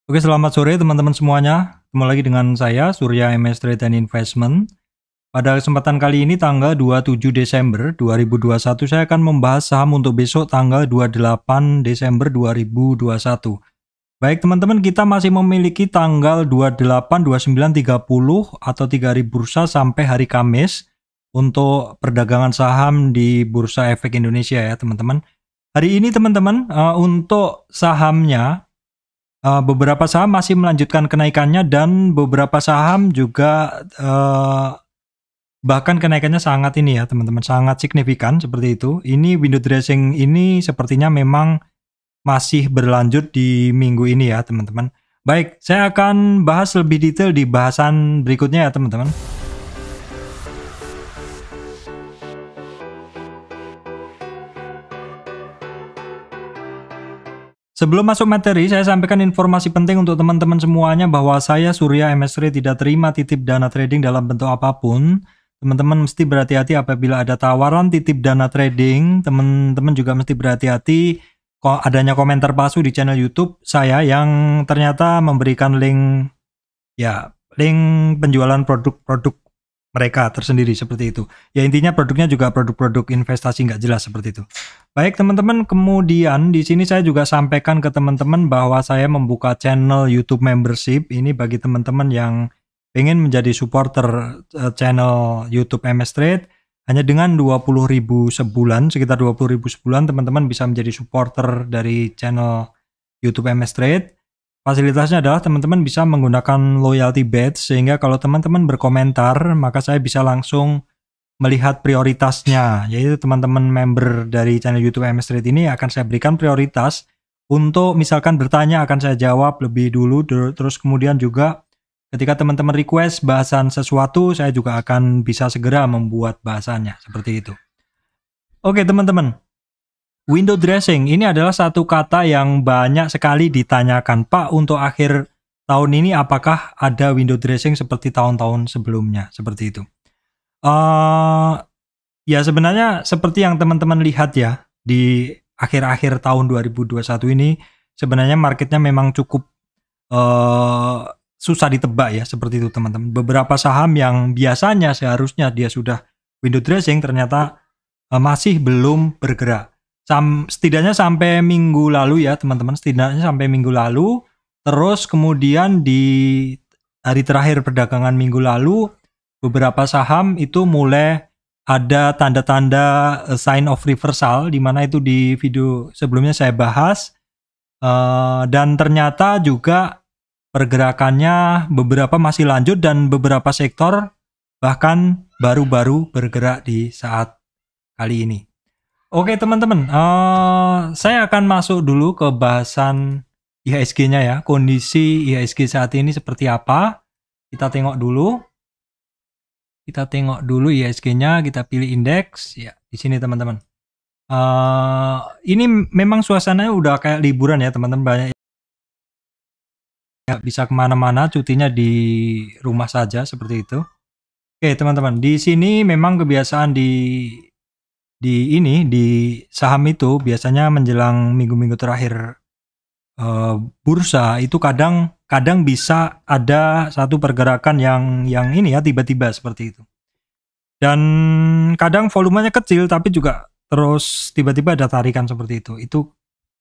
Oke, selamat sore teman-teman semuanya. Ketemu lagi dengan saya, Surya MS Trade and Investment. Pada kesempatan kali ini tanggal 27 Desember 2021, saya akan membahas saham untuk besok tanggal 28 Desember 2021. Baik teman-teman, kita masih memiliki tanggal 28, 29, 30 atau 3 hari bursa sampai hari Kamis untuk perdagangan saham di Bursa Efek Indonesia ya teman-teman. Hari ini teman-teman, untuk sahamnya beberapa saham masih melanjutkan kenaikannya dan beberapa saham juga bahkan kenaikannya sangat ini ya teman-teman, sangat signifikan seperti itu. Ini window dressing ini sepertinya memang masih berlanjut di minggu ini ya teman-teman. Baik, saya akan bahas lebih detail di bahasan berikutnya ya teman-teman. Sebelum masuk materi, saya sampaikan informasi penting untuk teman-teman semuanya bahwa saya Surya MS3 tidak terima titip dana trading dalam bentuk apapun. Teman-teman mesti berhati-hati apabila ada tawaran titip dana trading. Teman-teman juga mesti berhati-hati adanya komentar palsu di channel YouTube saya yang ternyata memberikan link penjualan produk-produk mereka tersendiri seperti itu. Ya intinya produknya juga produk-produk investasi nggak jelas seperti itu. Baik teman-teman, kemudian di sini saya juga sampaikan ke teman-teman bahwa saya membuka channel YouTube membership ini bagi teman-teman yang pengen menjadi supporter channel YouTube MS Trade. Hanya dengan 20.000 sebulan, sekitar 20.000 sebulan teman-teman bisa menjadi supporter dari channel YouTube MS Trade. Fasilitasnya adalah teman-teman bisa menggunakan loyalty badge sehingga kalau teman-teman berkomentar maka saya bisa langsung melihat prioritasnya, yaitu teman-teman member dari channel YouTube MS Trade ini akan saya berikan prioritas untuk misalkan bertanya akan saya jawab lebih dulu, terus kemudian juga ketika teman-teman request bahasan sesuatu saya juga akan bisa segera membuat bahasannya seperti itu. Oke teman-teman, window dressing ini adalah satu kata yang banyak sekali ditanyakan, Pak, untuk akhir tahun ini apakah ada window dressing seperti tahun-tahun sebelumnya, seperti itu. Ya sebenarnya seperti yang teman-teman lihat ya, di akhir-akhir tahun 2021 ini, sebenarnya marketnya memang cukup susah ditebak ya, seperti itu teman-teman. Beberapa saham yang biasanya seharusnya dia sudah window dressing, ternyata masih belum bergerak. Setidaknya sampai minggu lalu ya teman-teman, setidaknya sampai minggu lalu. Terus kemudian di hari terakhir perdagangan minggu lalu beberapa saham itu mulai ada tanda-tanda sign of reversal, di mana itu di video sebelumnya saya bahas. Dan ternyata juga pergerakannya beberapa masih lanjut dan beberapa sektor bahkan baru-baru bergerak di saat kali ini. Oke teman-teman, saya akan masuk dulu ke bahasan IHSG-nya ya. Kondisi IHSG saat ini seperti apa? Kita tengok dulu. IHSG-nya, kita pilih indeks. Ya, di sini teman-teman. Ini memang suasananya udah kayak liburan ya teman-teman. Banyak ya, bisa kemana-mana, cutinya di rumah saja seperti itu. Oke teman-teman, di sini memang kebiasaan di saham itu biasanya menjelang minggu-minggu terakhir bursa itu kadang bisa ada satu pergerakan yang ini ya tiba-tiba seperti itu. Dan kadang volumenya kecil tapi juga terus tiba-tiba ada tarikan seperti itu. Itu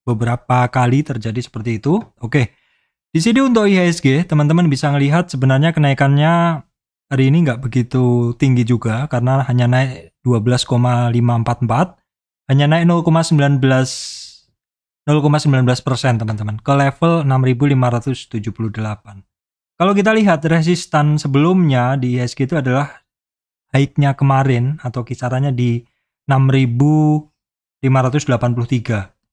beberapa kali terjadi seperti itu. Oke. Di sini untuk IHSG teman-teman bisa melihat sebenarnya kenaikannya hari ini nggak begitu tinggi juga karena hanya naik 12,544, hanya naik 0,19% teman-teman ke level 6.578. Kalau kita lihat resistan sebelumnya di IHSG itu adalah high-nya kemarin atau kisarannya di 6.583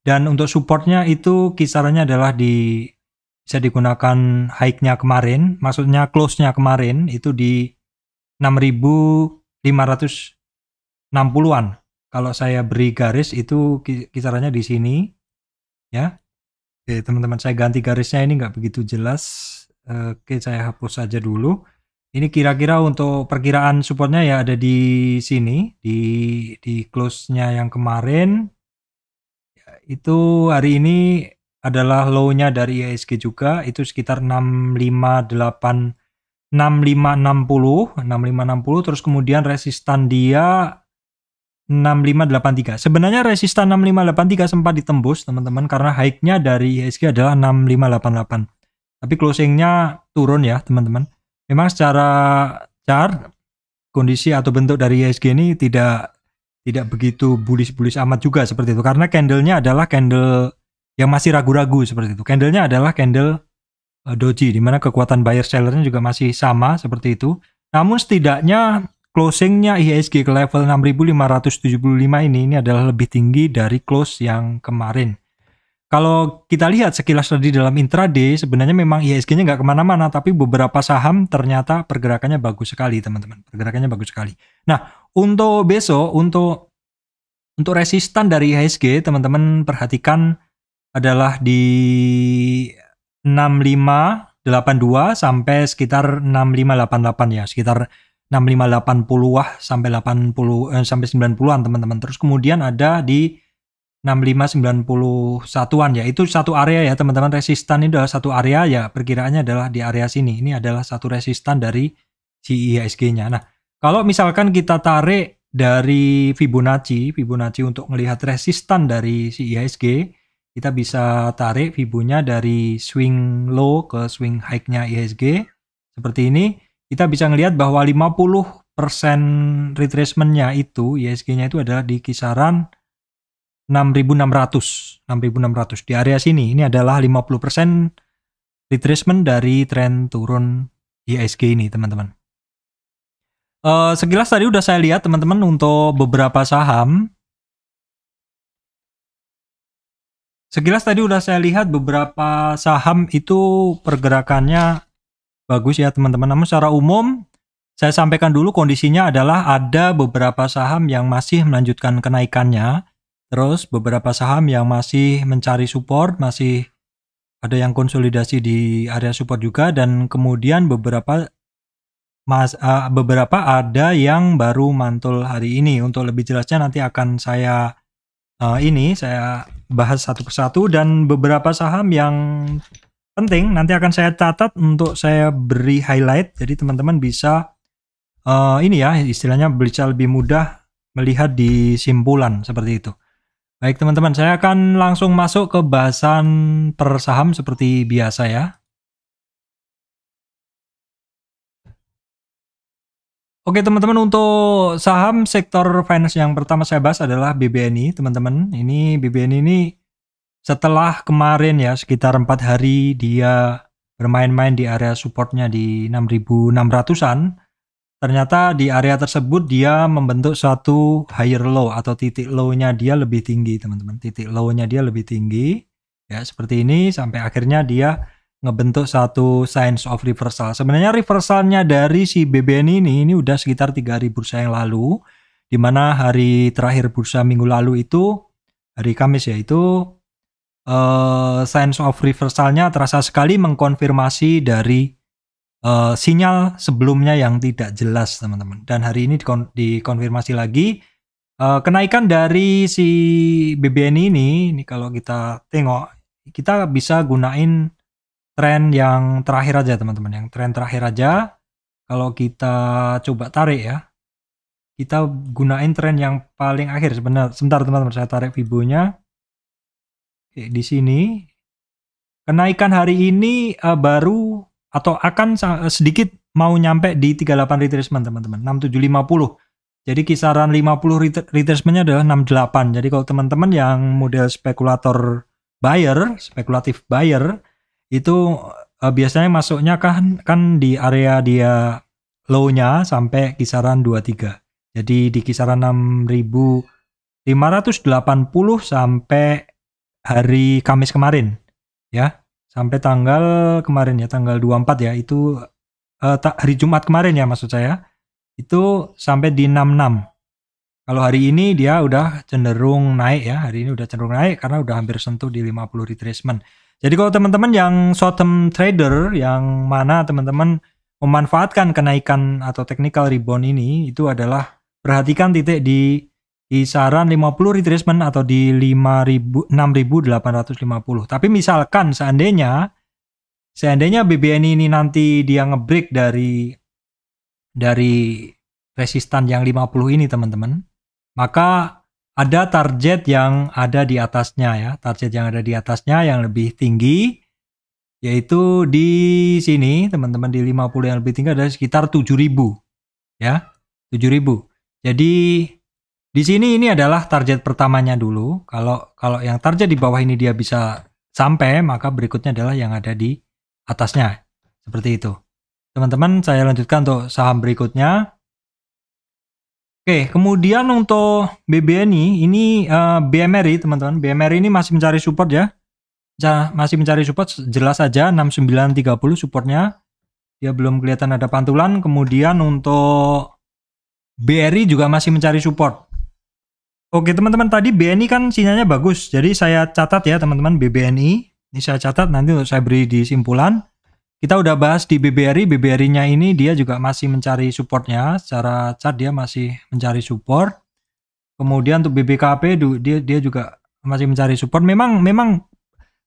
dan untuk supportnya itu kisarannya adalah bisa digunakan high-nya kemarin, maksudnya close-nya kemarin itu di 6.560-an. Kalau saya beri garis itu kisarannya di sini ya. Oke teman-teman, saya ganti garisnya, ini nggak begitu jelas. Oke, saya hapus saja dulu. Ini kira-kira untuk perkiraan supportnya ya ada di sini, di close-nya yang kemarin. Ya, itu hari ini adalah low-nya dari IHSG juga, itu sekitar 6560, terus kemudian resistan dia 6583. Sebenarnya resistan 6583 sempat ditembus teman-teman karena high-nya dari IHSG adalah 6588. Tapi closing-nya turun ya teman-teman. Memang secara chart kondisi atau bentuk dari IHSG ini tidak begitu bullish amat juga seperti itu, karena candle-nya adalah candle yang masih ragu-ragu seperti itu. Candle-nya adalah candle doji, di mana kekuatan buyer sellernya juga masih sama seperti itu. Namun setidaknya closing-nya IHSG ke level 6575 ini adalah lebih tinggi dari close yang kemarin. Kalau kita lihat sekilas tadi dalam intraday, sebenarnya memang IHSG-nya nggak kemana-mana, tapi beberapa saham ternyata pergerakannya bagus sekali teman-teman. Pergerakannya bagus sekali. Nah, untuk besok, untuk resistan dari IHSG, teman-teman perhatikan adalah di 6582 sampai sekitar 6588 ya, sekitar 6580 sampai 80 sampai 90-an teman-teman. Terus kemudian ada di 6591-an ya, itu satu area ya teman-teman. Resistan ini adalah satu area ya, perkiraannya adalah di area sini. Ini adalah satu resistan dari si IHSG-nya. Nah, kalau misalkan kita tarik dari Fibonacci untuk melihat resistan dari si IHSG, kita bisa tarik Fibonya dari swing low ke swing high-nya IHSG seperti ini. Kita bisa ngelihat bahwa 50% retracement-nya itu, IHSG-nya itu adalah di kisaran 6.600 di area sini. Ini adalah 50% retracement dari tren turun IHSG ini teman-teman. Sekilas tadi udah saya lihat teman-teman untuk beberapa saham. Sekilas tadi udah saya lihat beberapa saham itu pergerakannya bagus ya teman-teman. Namun secara umum saya sampaikan dulu kondisinya adalah ada beberapa saham yang masih melanjutkan kenaikannya. Terus beberapa saham yang masih mencari support, masih ada yang konsolidasi di area support juga, dan kemudian beberapa ada yang baru mantul hari ini. Untuk lebih jelasnya nanti akan saya bahas satu persatu, dan beberapa saham yang penting nanti akan saya catat untuk saya beri highlight. Jadi teman-teman bisa istilahnya bisa lebih mudah melihat di simpulan seperti itu. Baik teman-teman, saya akan langsung masuk ke bahasan per saham seperti biasa ya. Oke teman-teman, untuk saham sektor finance yang pertama saya bahas adalah BBNI teman-teman. Ini BBNI ini setelah kemarin ya sekitar 4 hari dia bermain-main di area supportnya di 6.600-an. Ternyata di area tersebut dia membentuk suatu higher low atau titik low-nya dia lebih tinggi teman-teman. Titik low-nya dia lebih tinggi ya seperti ini, sampai akhirnya dia ngebentuk satu signs of reversal. Sebenarnya reversalnya dari si BBN ini udah sekitar 3 hari bursa yang lalu, dimana hari terakhir bursa minggu lalu itu hari Kamis ya, itu signs of reversalnya terasa sekali mengkonfirmasi dari sinyal sebelumnya yang tidak jelas teman-teman. Dan hari ini dikonfirmasi lagi. Kenaikan dari si BBN ini kalau kita tengok, kita bisa gunain tren yang terakhir aja teman-teman. Yang tren terakhir aja kalau kita coba tarik ya, kita gunain tren yang paling akhir. Sebentar teman-teman, saya tarik Fibonya. Oke, di sini kenaikan hari ini baru atau akan sedikit mau nyampe di 38 retracement teman-teman, 6750. Jadi kisaran 50 retracement-nya adalah 68. Jadi kalau teman-teman yang model spekulatif buyer itu biasanya masuknya kan di area dia low-nya sampai kisaran 23. Jadi di kisaran 6.580 sampai hari Kamis kemarin ya. Sampai tanggal kemarin ya, tanggal 24 ya, itu hari Jumat kemarin ya maksud saya, itu sampai di 66. Kalau hari ini dia udah cenderung naik ya, hari ini udah cenderung naik karena udah hampir sentuh di 50 retracement. Jadi kalau teman-teman yang short term trader, yang mana teman-teman memanfaatkan kenaikan atau technical rebound ini, itu adalah perhatikan titik di kisaran 50 retracement atau di 6.850. Tapi misalkan seandainya BBNI ini nanti dia ngebreak dari resistan yang 50 ini teman-teman, maka ada target yang ada di atasnya ya, target yang ada di atasnya yang lebih tinggi, yaitu di sini teman-teman, di 50 yang lebih tinggi adalah sekitar 7.000 ya, 7.000. Jadi di sini ini adalah target pertamanya dulu. Kalau yang target di bawah ini dia bisa sampai, maka berikutnya adalah yang ada di atasnya. Seperti itu. Teman-teman, saya lanjutkan untuk saham berikutnya. Oke, kemudian untuk BBNI ini BMRI teman-teman. BMRI ini masih mencari support ya. Masih mencari support, jelas saja 6930 supportnya. Dia belum kelihatan ada pantulan. Kemudian untuk BRI juga masih mencari support. Oke teman-teman, tadi BNI kan sinyalnya bagus. Jadi saya catat ya teman-teman, BBNI. Ini saya catat nanti untuk saya beri di simpulan. Kita udah bahas di BBRI. BBRI-nya ini dia juga masih mencari supportnya. Secara chart dia masih mencari support. Kemudian untuk BBKP dia juga masih mencari support. Memang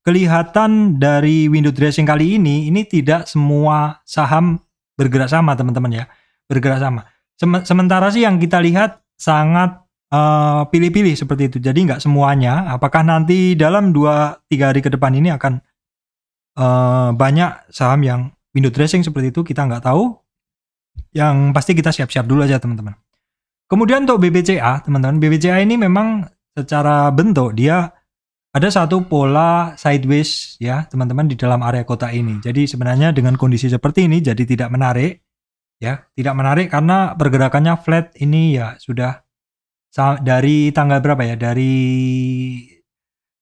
kelihatan dari window dressing kali ini tidak semua saham bergerak sama teman-teman ya. Bergerak sama. Sementara sih yang kita lihat sangat pilih-pilih seperti itu. Jadi nggak semuanya. Apakah nanti dalam 2-3 hari ke depan ini akan banyak saham yang window dressing seperti itu, kita nggak tahu. Yang pasti kita siap-siap dulu aja teman-teman. Kemudian untuk BBCA teman-teman, BBCA ini memang secara bentuk dia ada satu pola sideways ya teman-teman di dalam area kotak ini. Jadi sebenarnya dengan kondisi seperti ini jadi tidak menarik ya, tidak menarik karena pergerakannya flat ini ya sudah dari tanggal berapa ya, dari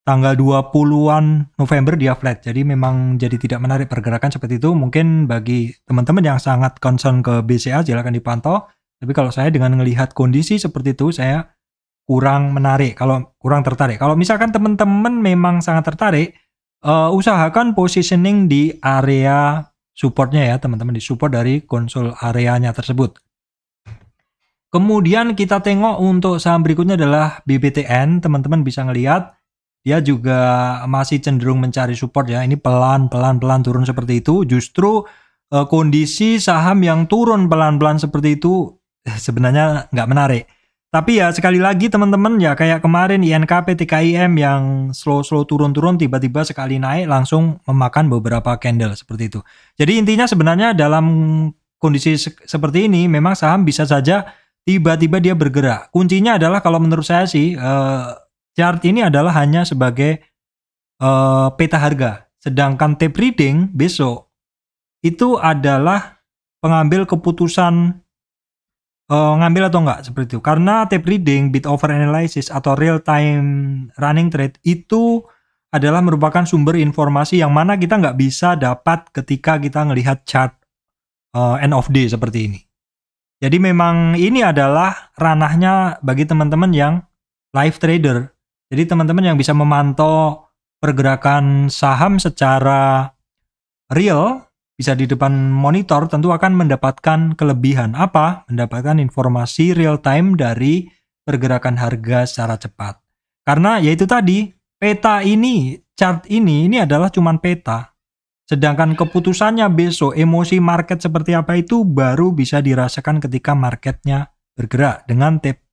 tanggal 20-an November dia flat. Jadi memang jadi tidak menarik pergerakan seperti itu. Mungkin bagi teman-teman yang sangat concern ke BCA silakan dipantau. Tapi kalau saya dengan melihat kondisi seperti itu saya kurang menarik, kurang tertarik. Kalau misalkan teman-teman memang sangat tertarik, usahakan positioning di area supportnya ya teman-teman, di support dari konsol areanya tersebut. Kemudian kita tengok untuk saham berikutnya adalah BBTN. Teman-teman bisa ngelihat dia juga masih cenderung mencari support ya. Ini pelan-pelan turun seperti itu. Justru kondisi saham yang turun pelan-pelan seperti itu sebenarnya nggak menarik. Tapi ya sekali lagi teman-teman ya, kayak kemarin INKP TKIM yang slow turun-turun, tiba-tiba sekali naik langsung memakan beberapa candle seperti itu. Jadi intinya sebenarnya dalam kondisi seperti ini memang saham bisa saja tiba-tiba dia bergerak. Kuncinya adalah kalau menurut saya sih chart ini adalah hanya sebagai peta harga. Sedangkan tape reading besok itu adalah pengambil keputusan ngambil atau enggak seperti itu. Karena tape reading, bid over analysis atau real time running trade itu adalah merupakan sumber informasi yang mana kita nggak bisa dapat ketika kita ngelihat chart end of day seperti ini. Jadi memang ini adalah ranahnya bagi teman-teman yang live trader. Jadi teman-teman yang bisa memantau pergerakan saham secara real, bisa di depan monitor, tentu akan mendapatkan kelebihan. Apa? Mendapatkan informasi real time dari pergerakan harga secara cepat. Karena yaitu tadi, peta ini, chart ini adalah cuman peta. Sedangkan keputusannya besok, emosi market seperti apa itu baru bisa dirasakan ketika marketnya bergerak dengan tape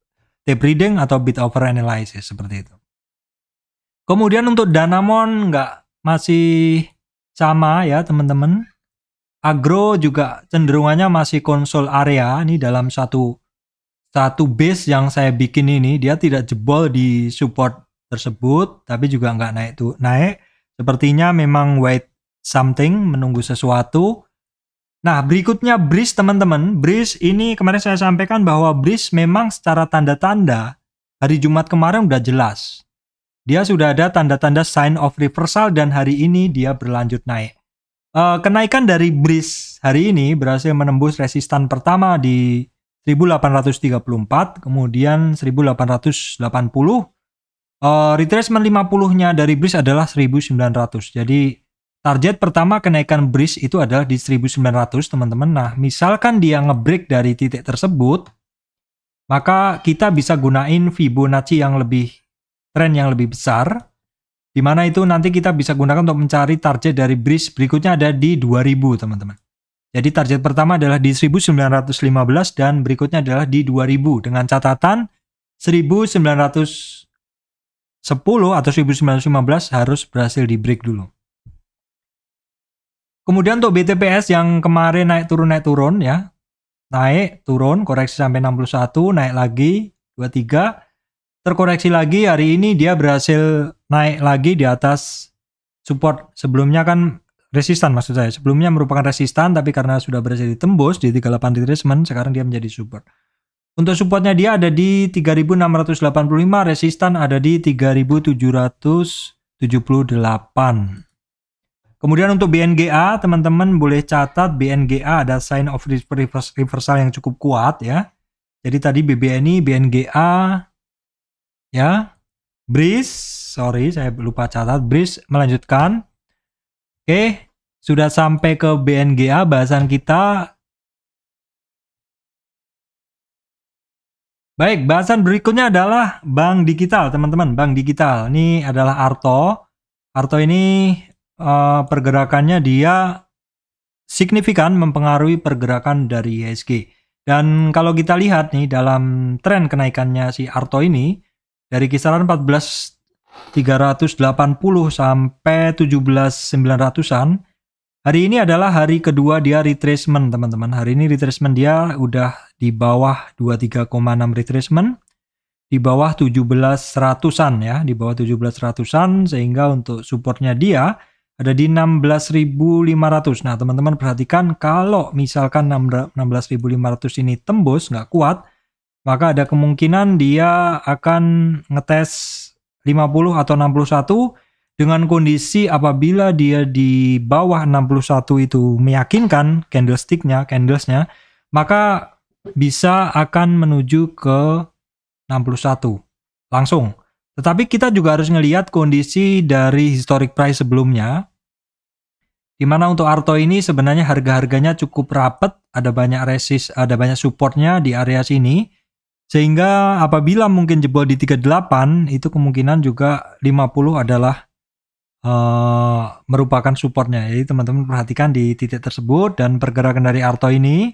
reading atau bid over analysis seperti itu. Kemudian untuk Danamon masih sama ya teman-teman. Agro juga cenderungannya masih konsol area. Ini dalam satu base yang saya bikin ini, dia tidak jebol di support tersebut, tapi juga nggak naik. Sepertinya memang wait something, menunggu sesuatu. Nah berikutnya Breeze teman-teman. Breeze ini kemarin saya sampaikan bahwa Breeze memang secara tanda-tanda hari Jumat kemarin udah jelas. Dia sudah ada tanda-tanda sign of reversal dan hari ini dia berlanjut naik. Kenaikan dari Breeze hari ini berhasil menembus resistan pertama di 1834, kemudian 1880. Retracement 50-nya dari Breeze adalah 1900. Jadi target pertama kenaikan Breeze itu adalah di 1900 teman-teman. Nah misalkan dia ngebreak dari titik tersebut, maka kita bisa gunain Fibonacci yang lebih tren yang lebih besar, di mana itu nanti kita bisa gunakan untuk mencari target dari bridge berikutnya ada di 2000 teman-teman. Jadi target pertama adalah di 1915 dan berikutnya adalah di 2000 dengan catatan 1910 atau 1915 harus berhasil di break dulu. Kemudian untuk BTPS yang kemarin naik turun ya. Naik, turun, koreksi sampai 61, naik lagi 23, terkoreksi lagi. Hari ini dia berhasil naik lagi di atas support. Sebelumnya kan resistan maksud saya. Sebelumnya merupakan resistan tapi karena sudah berhasil ditembus di 38 retracement, sekarang dia menjadi support. Untuk supportnya dia ada di 3685, resistan ada di 3778. Kemudian untuk BNGA, teman-teman boleh catat BNGA ada sign of reversal yang cukup kuat ya. Jadi tadi BBNI, BNGA, ya, BRIS, sorry saya lupa catat, BRIS melanjutkan. Oke, sudah sampai ke BNGA bahasan kita. Baik, bahasan berikutnya adalah bank digital, teman-teman. Bank digital, ini adalah Arto. Arto ini pergerakannya dia signifikan mempengaruhi pergerakan dari IHSG. Dan kalau kita lihat nih dalam tren kenaikannya si Arto ini dari kisaran 14.380 sampai 17.900-an, hari ini adalah hari kedua dia retracement teman-teman. Hari ini retracement dia udah di bawah 23,6 retracement, di bawah 1700-an ya, di bawah 1700-an, sehingga untuk supportnya dia ada di 16.500. Nah, teman-teman perhatikan kalau misalkan 16.500 ini tembus nggak kuat, maka ada kemungkinan dia akan ngetes 50 atau 61 dengan kondisi apabila dia di bawah 61 itu meyakinkan candlesnya, maka bisa akan menuju ke 61 langsung. Tetapi kita juga harus ngelihat kondisi dari historic price sebelumnya, di mana untuk Arto ini sebenarnya harga-harganya cukup rapet, ada banyak resist, ada banyak supportnya di area sini, sehingga apabila mungkin jebol di 38, itu kemungkinan juga 50 adalah merupakan supportnya. Jadi teman-teman perhatikan di titik tersebut, dan pergerakan dari Arto ini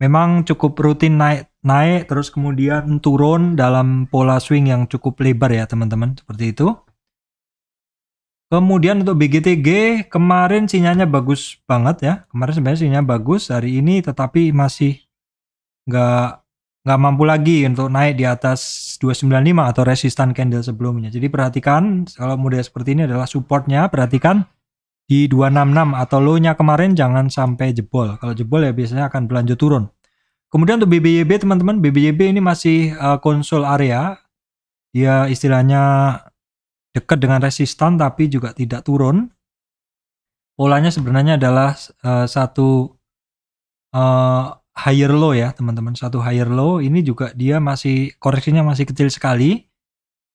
memang cukup rutin naik terus kemudian turun dalam pola swing yang cukup lebar ya teman-teman, seperti itu. Kemudian untuk BGTG kemarin sinyalnya bagus banget ya, kemarin sebenarnya sinyalnya bagus, hari ini tetapi masih nggak mampu lagi untuk naik di atas 295 atau resistan candle sebelumnya. Jadi perhatikan kalau model seperti ini adalah supportnya, perhatikan di 266 atau low-nya kemarin jangan sampai jebol. Kalau jebol ya biasanya akan berlanjut turun. Kemudian untuk BBYB teman-teman, BBYB ini masih konsol area. Dia istilahnya dekat dengan resistan tapi juga tidak turun. Polanya sebenarnya adalah satu higher low ya teman-teman, satu higher low. Ini juga dia masih koreksinya masih kecil sekali.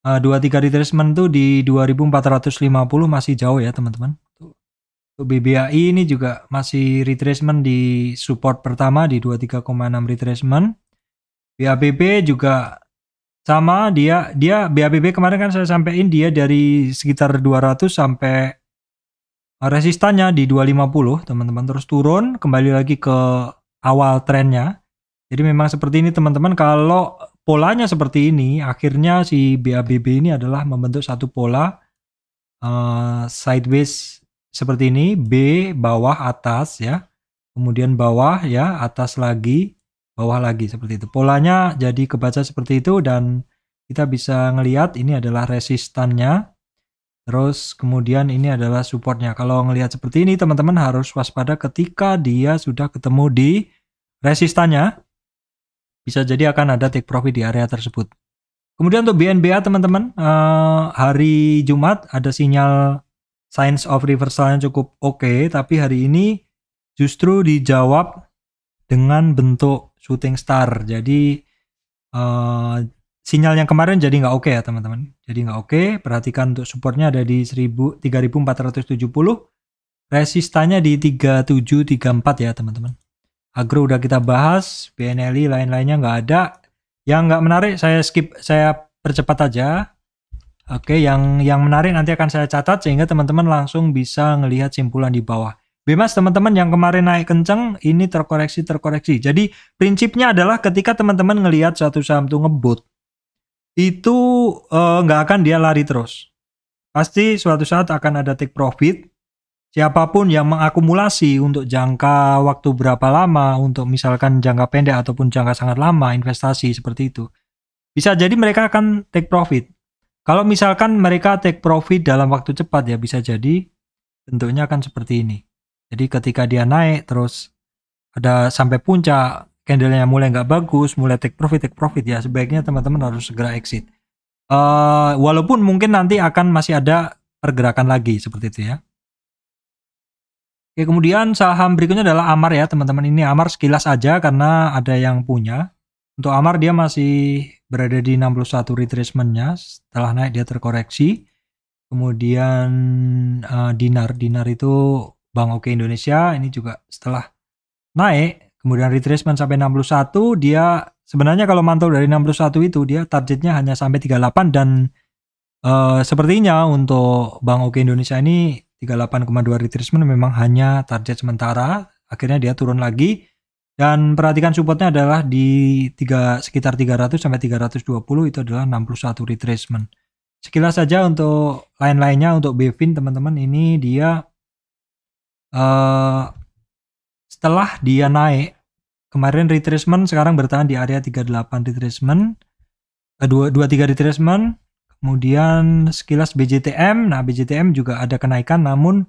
23 retracement tuh di 2450 masih jauh ya teman-teman. Untuk BBAI ini juga masih retracement di support pertama di 23,6 retracement. BABB juga sama, dia BABB kemarin kan saya sampaikan dia dari sekitar 200 sampai resistannya di 250 teman-teman, terus turun kembali lagi ke awal trennya. Jadi memang seperti ini teman-teman, kalau polanya seperti ini akhirnya si BABB ini adalah membentuk satu pola sideways seperti ini, B bawah atas ya, kemudian bawah ya, atas lagi, bawah lagi, seperti itu. Polanya jadi kebaca seperti itu, dan kita bisa ngelihat ini adalah resistannya, terus kemudian ini adalah supportnya. Kalau ngelihat seperti ini teman-teman harus waspada ketika dia sudah ketemu di resistannya, bisa jadi akan ada take profit di area tersebut. Kemudian untuk BNBA teman-teman, hari Jumat ada sinyal signs of reversalnya cukup oke, tapi hari ini justru dijawab dengan bentuk shooting star. Jadi sinyal yang kemarin jadi nggak oke ya teman-teman. Jadi nggak oke. Perhatikan untuk supportnya ada di 3470, resistannya di 3734 ya teman-teman. Agro udah kita bahas, BNLI lain-lainnya nggak ada. Yang nggak menarik saya skip, saya percepat aja. Oke, yang menarik nanti akan saya catat sehingga teman-teman langsung bisa ngelihat simpulan di bawah. Bebas teman-teman yang kemarin naik kenceng, ini terkoreksi. Jadi prinsipnya adalah ketika teman-teman ngelihat suatu saham tuh ngebut, itu nggak akan dia lari terus. Pasti suatu saat akan ada take profit. Siapapun yang mengakumulasi untuk jangka waktu berapa lama, untuk misalkan jangka pendek ataupun jangka sangat lama investasi seperti itu, bisa jadi mereka akan take profit. Kalau misalkan mereka take profit dalam waktu cepat ya bisa jadi bentuknya akan seperti ini. Jadi ketika dia naik terus ada sampai puncak, candlenya mulai nggak bagus, mulai take profit ya sebaiknya teman-teman harus segera exit. Walaupun mungkin nanti akan masih ada pergerakan lagi seperti itu ya. Oke, kemudian saham berikutnya adalah Amar ya teman-teman. Ini Amar sekilas aja karena ada yang punya. Untuk Amar dia masih berada di 61 retracement-nya, setelah naik dia terkoreksi. Kemudian Dinar itu Bank Oke Indonesia, ini juga setelah naik, kemudian retracement sampai 61, dia sebenarnya kalau mantau dari 61 itu dia targetnya hanya sampai 38 dan sepertinya untuk Bank Oke Indonesia ini 38,2 retracement memang hanya target sementara, akhirnya dia turun lagi dan perhatikan supportnya adalah di sekitar 300 sampai 320 itu adalah 61 retracement. Sekilas saja untuk lain-lainnya untuk Bevin teman-teman ini dia setelah dia naik kemarin retracement sekarang bertahan di area 38 retracement 23 retracement. Kemudian sekilas BJTM, nah BJTM juga ada kenaikan namun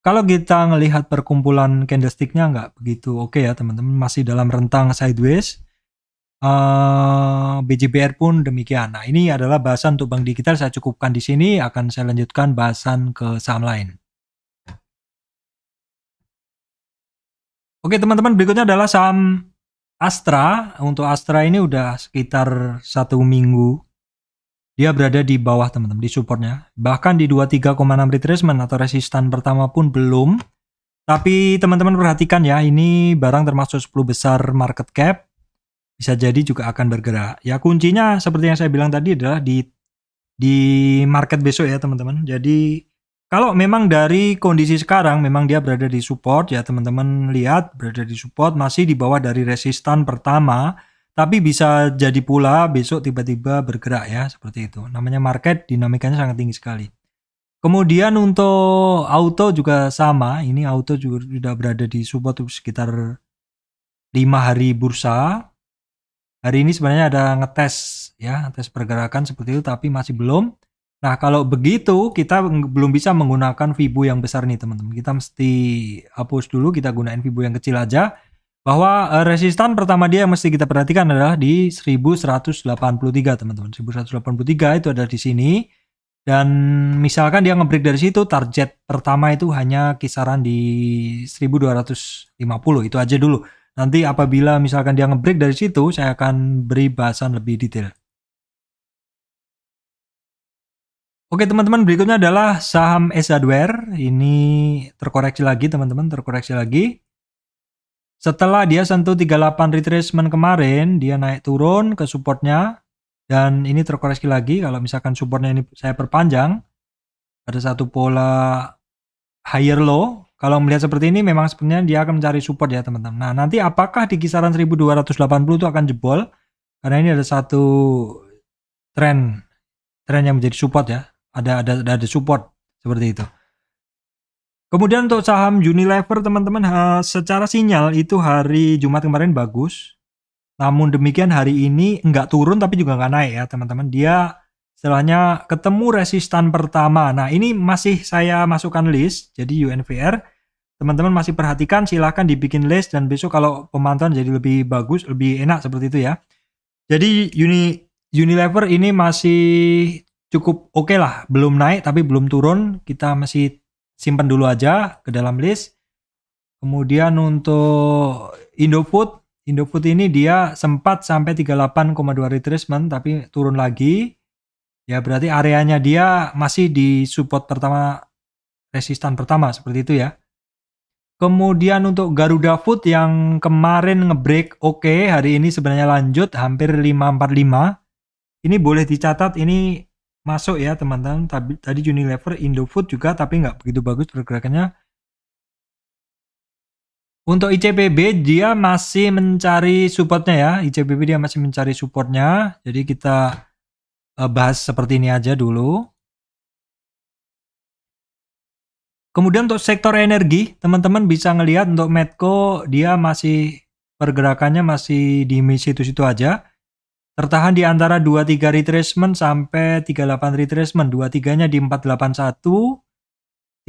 kalau kita ngelihat perkumpulan candlestick-nya nggak begitu oke ya teman-teman, masih dalam rentang sideways. BJBR pun demikian. Nah ini adalah bahasan untuk bank digital, saya cukupkan di sini, akan saya lanjutkan bahasan ke saham lain. Oke teman-teman, berikutnya adalah saham Astra. Untuk Astra ini udah sekitar 1 minggu dia berada di bawah teman-teman, di supportnya. Bahkan di 23,6 retracement atau resistan pertama pun belum. Tapi teman-teman perhatikan ya, ini barang termasuk 10 besar market cap. Bisa jadi juga akan bergerak. Ya kuncinya seperti yang saya bilang tadi adalah di market besok ya teman-teman. Jadi kalau memang dari kondisi sekarang memang dia berada di support ya teman-teman, lihat berada di support masih di bawah dari resistan pertama. Tapi bisa jadi pula besok tiba-tiba bergerak ya, seperti itu. Namanya market, dinamikanya sangat tinggi sekali. Kemudian untuk auto juga sama, ini auto juga sudah berada di support sekitar 5 hari bursa. Hari ini sebenarnya ada ngetes ya, ngetes pergerakan seperti itu tapi masih belum. Nah kalau begitu kita belum bisa menggunakan Fibo yang besar nih teman-teman. Kita mesti hapus dulu, kita gunain Fibo yang kecil aja. Bahwa resistan pertama dia yang mesti kita perhatikan adalah di 1183 teman-teman. 1183 itu ada di sini. Dan misalkan dia ngebreak dari situ, target pertama itu hanya kisaran di 1250. Itu aja dulu. Nanti apabila misalkan dia ngebreak dari situ, saya akan beri bahasan lebih detail. Oke teman-teman, berikutnya adalah saham Hardware. Ini terkoreksi lagi teman-teman, terkoreksi lagi. Setelah dia sentuh 38 retracement kemarin, dia naik turun ke supportnya. Dan ini terkoreksi lagi, kalau misalkan supportnya ini saya perpanjang. Ada satu pola higher low. Kalau melihat seperti ini memang sebenarnya dia akan mencari support ya teman-teman. Nah nanti apakah di kisaran 1280 itu akan jebol? Karena ini ada satu tren yang menjadi support ya. Ada support seperti itu. Kemudian untuk saham Unilever teman-teman, secara sinyal itu hari Jumat kemarin bagus. Namun demikian hari ini nggak turun tapi juga nggak naik ya teman-teman. Dia setelahnya ketemu resistan pertama. Nah ini masih saya masukkan list, jadi UNVR. Teman-teman masih perhatikan, silahkan dibikin list dan besok kalau pemantauan jadi lebih bagus, lebih enak seperti itu ya. Jadi Unilever ini masih cukup oke lah, belum naik tapi belum turun. Kita masih simpan dulu aja ke dalam list. Kemudian untuk Indofood ini dia sempat sampai 38,2 retracement tapi turun lagi. Ya berarti areanya dia masih di support pertama, resistan pertama seperti itu ya. Kemudian untuk Garuda Food yang kemarin ngebreak oke, hari ini sebenarnya lanjut hampir 545. Ini boleh dicatat, ini masuk ya teman-teman. Tadi Unilever, Indofood juga tapi nggak begitu bagus pergerakannya. Untuk ICBP dia masih mencari supportnya ya. ICBP dia masih mencari supportnya. Jadi kita bahas seperti ini aja dulu. Kemudian untuk sektor energi, teman-teman bisa ngelihat untuk Medco dia masih pergerakannya masih di situ-situ aja. Tertahan di antara 23 retracement sampai 38 retracement. 23-nya di 481,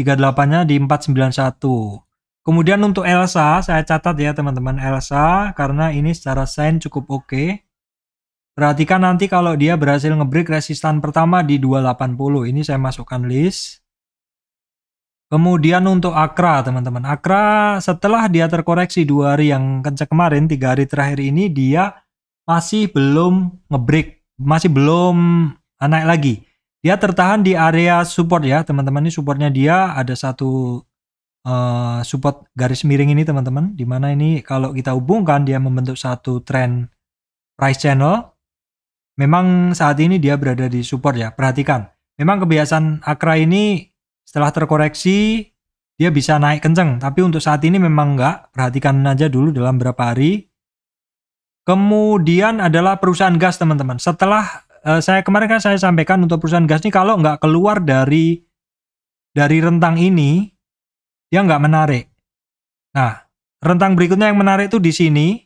38-nya di 491. Kemudian untuk Elsa, saya catat ya teman-teman Elsa karena ini secara sign cukup oke. Perhatikan nanti kalau dia berhasil ngebreak resistan pertama di 280. Ini saya masukkan list. Kemudian untuk Akra teman-teman. Akra setelah dia terkoreksi 2 hari yang kencang kemarin, 3 hari terakhir ini dia masih belum ngebreak, masih belum naik lagi. Dia tertahan di area support ya teman-teman. Ini supportnya dia ada satu support garis miring ini teman-teman. Dimana ini kalau kita hubungkan dia membentuk satu trend price channel. Memang saat ini dia berada di support ya. Perhatikan. Memang kebiasaan Akra ini setelah terkoreksi dia bisa naik kenceng. Tapi untuk saat ini memang enggak. Perhatikan aja dulu dalam berapa hari. Kemudian adalah perusahaan gas teman-teman. Setelah kemarin kan saya sampaikan untuk perusahaan gas ini kalau nggak keluar dari rentang ini, dia nggak menarik. Nah, rentang berikutnya yang menarik itu di sini.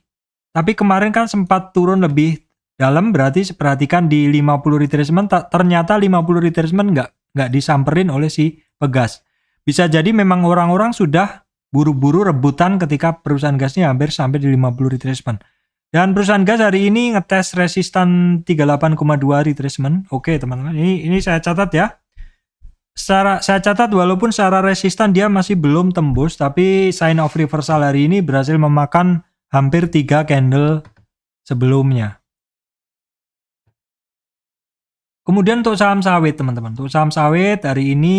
Tapi kemarin kan sempat turun lebih dalam, berarti perhatikan di 50 retracement, ternyata 50 retracement nggak disamperin oleh si pegas. Bisa jadi memang orang-orang sudah buru-buru rebutan ketika perusahaan gasnya hampir sampai di 50 retracement. Dan perusahaan gas hari ini ngetes resistan 38,2 retracement. Oke teman-teman, ini saya catat ya. Saya catat walaupun secara resistan dia masih belum tembus, tapi sign of reversal hari ini berhasil memakan hampir 3 candle sebelumnya. Kemudian untuk saham sawit teman-teman. Untuk saham sawit hari ini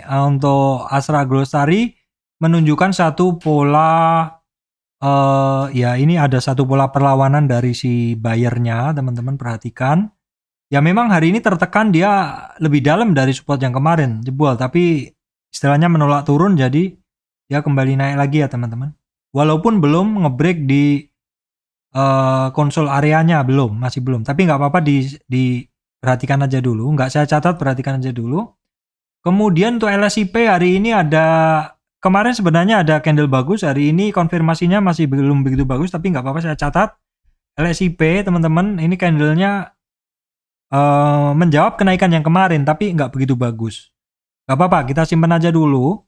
untuk Astra Glosari menunjukkan satu pola ya ini ada satu pola perlawanan dari si buyernya teman-teman perhatikan. Ya memang hari ini tertekan dia lebih dalam dari support yang kemarin jebol, tapi istilahnya menolak turun jadi dia kembali naik lagi ya teman-teman. Walaupun belum ngebreak di konsol areanya masih belum. Tapi nggak apa-apa diperhatikan aja dulu. Nggak saya catat, perhatikan aja dulu. Kemudian untuk LSIP hari ini kemarin sebenarnya ada candle bagus, hari ini konfirmasinya masih belum begitu bagus, tapi nggak apa-apa saya catat. LSIP teman-teman, ini candlenya menjawab kenaikan yang kemarin, tapi nggak begitu bagus. Nggak apa-apa, kita simpan aja dulu.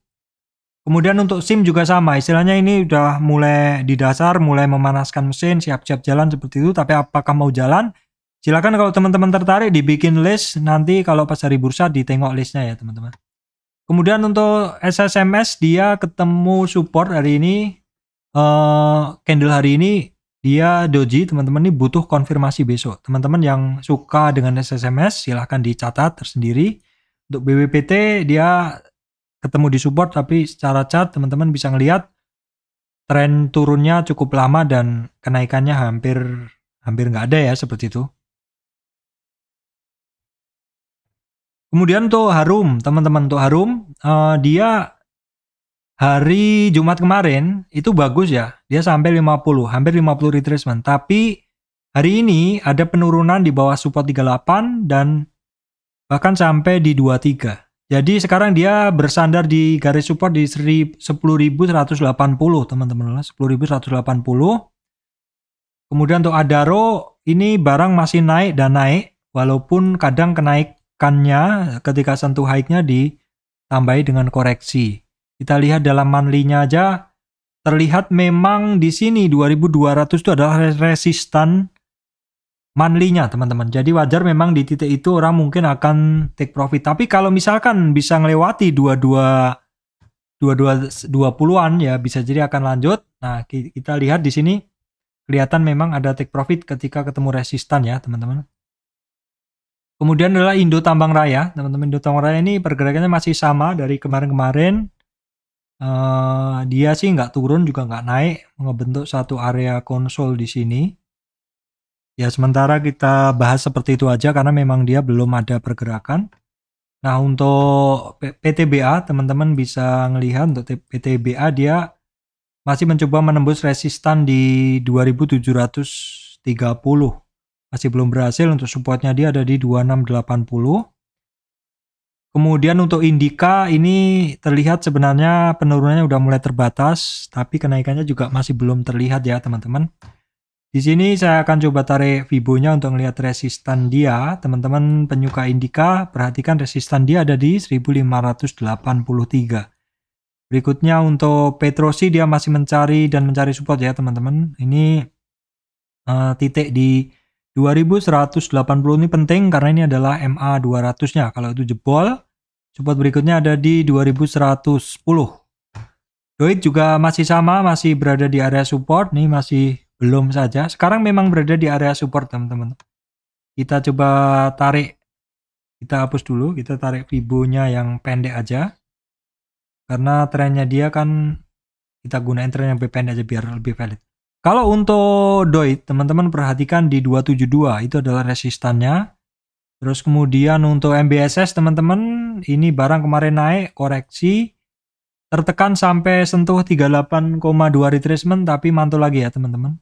Kemudian untuk SIM juga sama, istilahnya ini udah mulai di dasar, mulai memanaskan mesin, siap-siap jalan seperti itu, tapi apakah mau jalan? Silakan kalau teman-teman tertarik dibikin list, nanti kalau pas hari bursa ditengok listnya ya teman-teman. Kemudian untuk SSMS dia ketemu support hari ini, candle hari ini dia doji teman-teman, ini butuh konfirmasi besok. Teman-teman yang suka dengan SSMS silahkan dicatat tersendiri. Untuk BWPT dia ketemu di support tapi secara chart teman-teman bisa ngelihat tren turunnya cukup lama dan kenaikannya hampir nggak ada ya seperti itu. Kemudian untuk Harum, teman-teman untuk Harum, dia hari Jumat kemarin itu bagus ya, dia sampai 50, hampir 50 retracement. Tapi hari ini ada penurunan di bawah support 38 dan bahkan sampai di 23. Jadi sekarang dia bersandar di garis support di 10.180 teman-teman, 10.180. Kemudian untuk Adaro, ini barang masih naik dan naik, walaupun kadang kenaikannya ketika sentuh high-nya ditambahi dengan koreksi. Kita lihat dalam monthly-nya aja, terlihat memang di sini 2200 itu adalah resistan monthly-nya teman-teman. Jadi wajar memang di titik itu orang mungkin akan take profit. Tapi kalau misalkan bisa ngelewati 20-an ya bisa jadi akan lanjut. Nah kita lihat di sini kelihatan memang ada take profit ketika ketemu resistan ya teman-teman. Kemudian adalah Indo Tambang Raya, teman-teman. Indo Tambang Raya ini pergerakannya masih sama dari kemarin-kemarin. Dia sih nggak turun juga nggak naik, ngebentuk satu area konsol di sini. Ya sementara kita bahas seperti itu aja karena memang dia belum ada pergerakan. Nah untuk PTBA teman-teman bisa ngelihat untuk PTBA dia masih mencoba menembus resistan di 2730. Masih belum berhasil, untuk supportnya dia ada di 2680. Kemudian untuk Indika ini terlihat sebenarnya penurunannya udah mulai terbatas, tapi kenaikannya juga masih belum terlihat ya teman-teman. Di sini saya akan coba tarik Fibonya untuk melihat resistan dia. Teman-teman penyuka Indika, perhatikan resistan dia ada di 1583. Berikutnya untuk Petrosi dia masih mencari support ya teman-teman. Ini titik di 2180 ini penting karena ini adalah MA 200-nya. Kalau itu jebol, support berikutnya ada di 2110. Doit juga masih sama, masih berada di area support. Nih masih belum saja. Sekarang memang berada di area support teman-teman. Kita coba tarik. Kita hapus dulu. Kita tarik Fibonya yang pendek aja. Karena trennya dia kan kita gunain tren yang lebih pendek aja biar lebih valid. Kalau untuk Doit, teman-teman perhatikan di 272 itu adalah resistannya. Terus kemudian untuk MBSS teman-teman, ini barang kemarin naik, koreksi, tertekan sampai sentuh 38,2 retracement tapi mantul lagi ya teman-teman.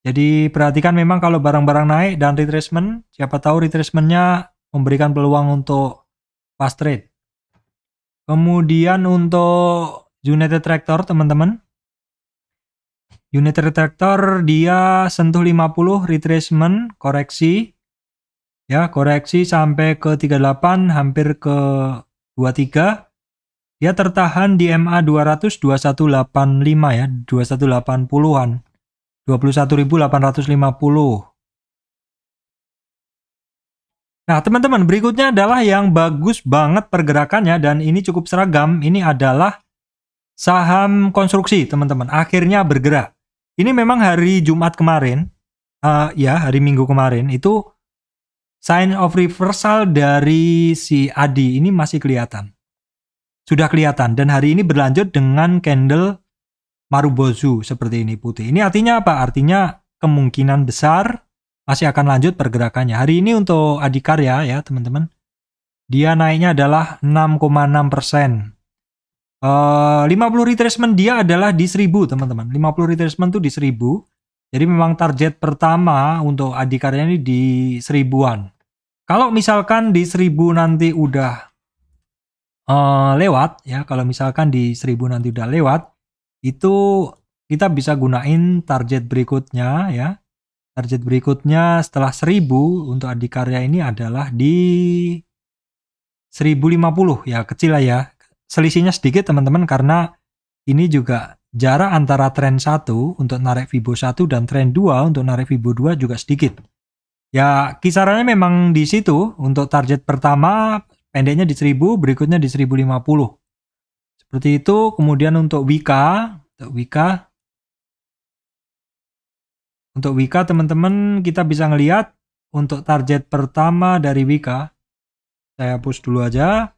Jadi perhatikan memang kalau barang-barang naik dan retracement, siapa tahu retracementnya memberikan peluang untuk fast trade. Kemudian untuk United Tractor teman-teman, United Tractor dia sentuh 50 retracement, koreksi. Ya, koreksi sampai ke 38 hampir ke 23. Dia tertahan di MA 200 2185 ya, 2180-an. 21.850. Nah, teman-teman, berikutnya adalah yang bagus banget pergerakannya dan ini cukup seragam. Ini adalah saham konstruksi, teman-teman. Akhirnya bergerak. Ini memang hari Jumat kemarin, hari Minggu kemarin, itu sign of reversal dari si Adi ini masih kelihatan. Sudah kelihatan, dan hari ini berlanjut dengan candle Marubozu seperti ini putih. Ini artinya apa? Artinya kemungkinan besar masih akan lanjut pergerakannya. Hari ini untuk Adikarya ya teman-teman, dia naiknya adalah 6,6%. 50 retracement dia adalah di 1000 teman-teman. 50 retracement itu di 1000. Jadi memang target pertama untuk Adikarya ini di 1000-an. Kalau misalkan di 1000 nanti udah lewat ya, kalau misalkan di 1000 nanti udah lewat, itu kita bisa gunain target berikutnya ya. Target berikutnya setelah 1000 untuk Adikarya ini adalah di 1050 ya, kecil lah ya. Selisihnya sedikit teman-teman karena ini juga jarak antara tren 1 untuk narik Fibo 1 dan tren 2 untuk narik Fibo 2 juga sedikit. Ya kisarannya memang di situ. Untuk target pertama pendeknya di 1000, berikutnya di 1050. Seperti itu. Kemudian untuk Wika teman-teman kita bisa ngelihat untuk target pertama dari Wika. Saya hapus dulu aja.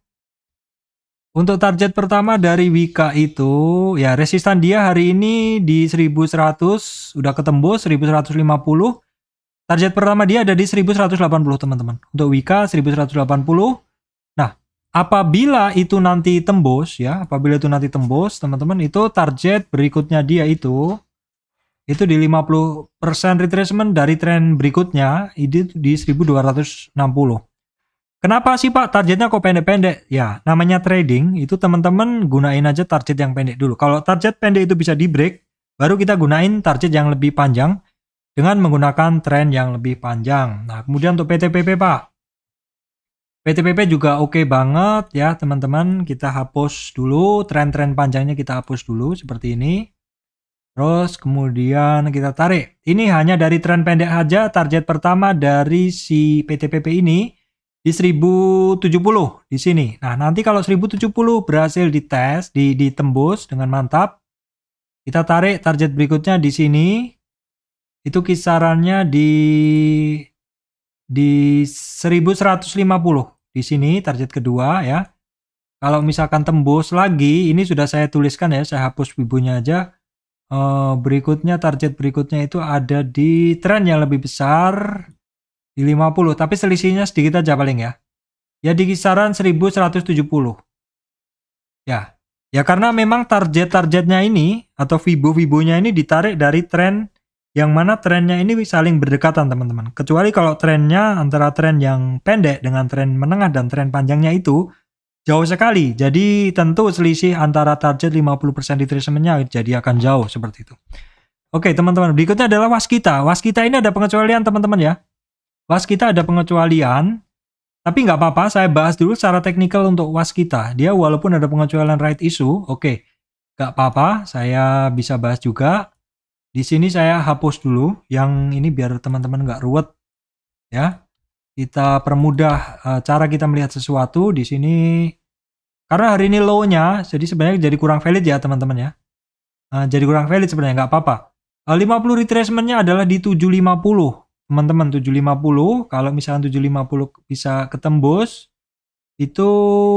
Untuk target pertama dari Wika itu, ya resistan dia hari ini di 1100, udah ketembus 1150. Target pertama dia ada di 1180 teman-teman. Untuk Wika 1180. Nah, apabila itu nanti tembus ya, teman-teman, itu target berikutnya dia itu di 50% retracement dari tren berikutnya, itu di 1260. Kenapa sih Pak targetnya kok pendek-pendek? Ya, namanya trading, itu teman-teman gunain aja target yang pendek dulu. Kalau target pendek itu bisa di break, baru kita gunain target yang lebih panjang dengan menggunakan tren yang lebih panjang. Nah, kemudian untuk PTPP Pak. PTPP juga oke banget ya teman-teman. Kita hapus dulu, tren-tren panjangnya kita hapus dulu seperti ini. Terus kemudian kita tarik. Ini hanya dari tren pendek aja, target pertama dari si PTPP ini di 1070 di sini. Nah, nanti kalau 1070 berhasil dites, ditembus dengan mantap, kita tarik target berikutnya di sini. Itu kisarannya di 1150 di sini target kedua ya. Kalau misalkan tembus lagi, ini sudah saya tuliskan ya, saya hapus Fibonya aja. Berikutnya, target berikutnya itu ada di tren yang lebih besar di 50, tapi selisihnya sedikit aja paling ya. Ya di kisaran 1170. Ya. Ya karena memang target-targetnya ini atau Fibo-Fibonya ini ditarik dari tren yang mana trennya ini saling berdekatan teman-teman. Kecuali kalau trennya antara tren yang pendek dengan tren menengah dan tren panjangnya itu jauh sekali. Jadi tentu selisih antara target 50% retracementnya jadi akan jauh seperti itu. Oke teman-teman, berikutnya adalah Waskita. Waskita ini ada pengecualian teman-teman ya. Waskita ada pengecualian. Tapi nggak apa-apa, saya bahas dulu secara teknikal untuk Waskita. Dia walaupun ada pengecualian right issue, oke, nggak apa-apa, saya bisa bahas juga. Di sini saya hapus dulu, yang ini biar teman-teman nggak ruwet, ya. Kita permudah cara kita melihat sesuatu di sini. Karena hari ini low-nya, jadi sebenarnya jadi kurang valid ya teman-teman ya. Jadi kurang valid sebenarnya, nggak apa-apa. 50 retracement-nya adalah di 750. Teman-teman 750, kalau misalnya 750 bisa ketembus, itu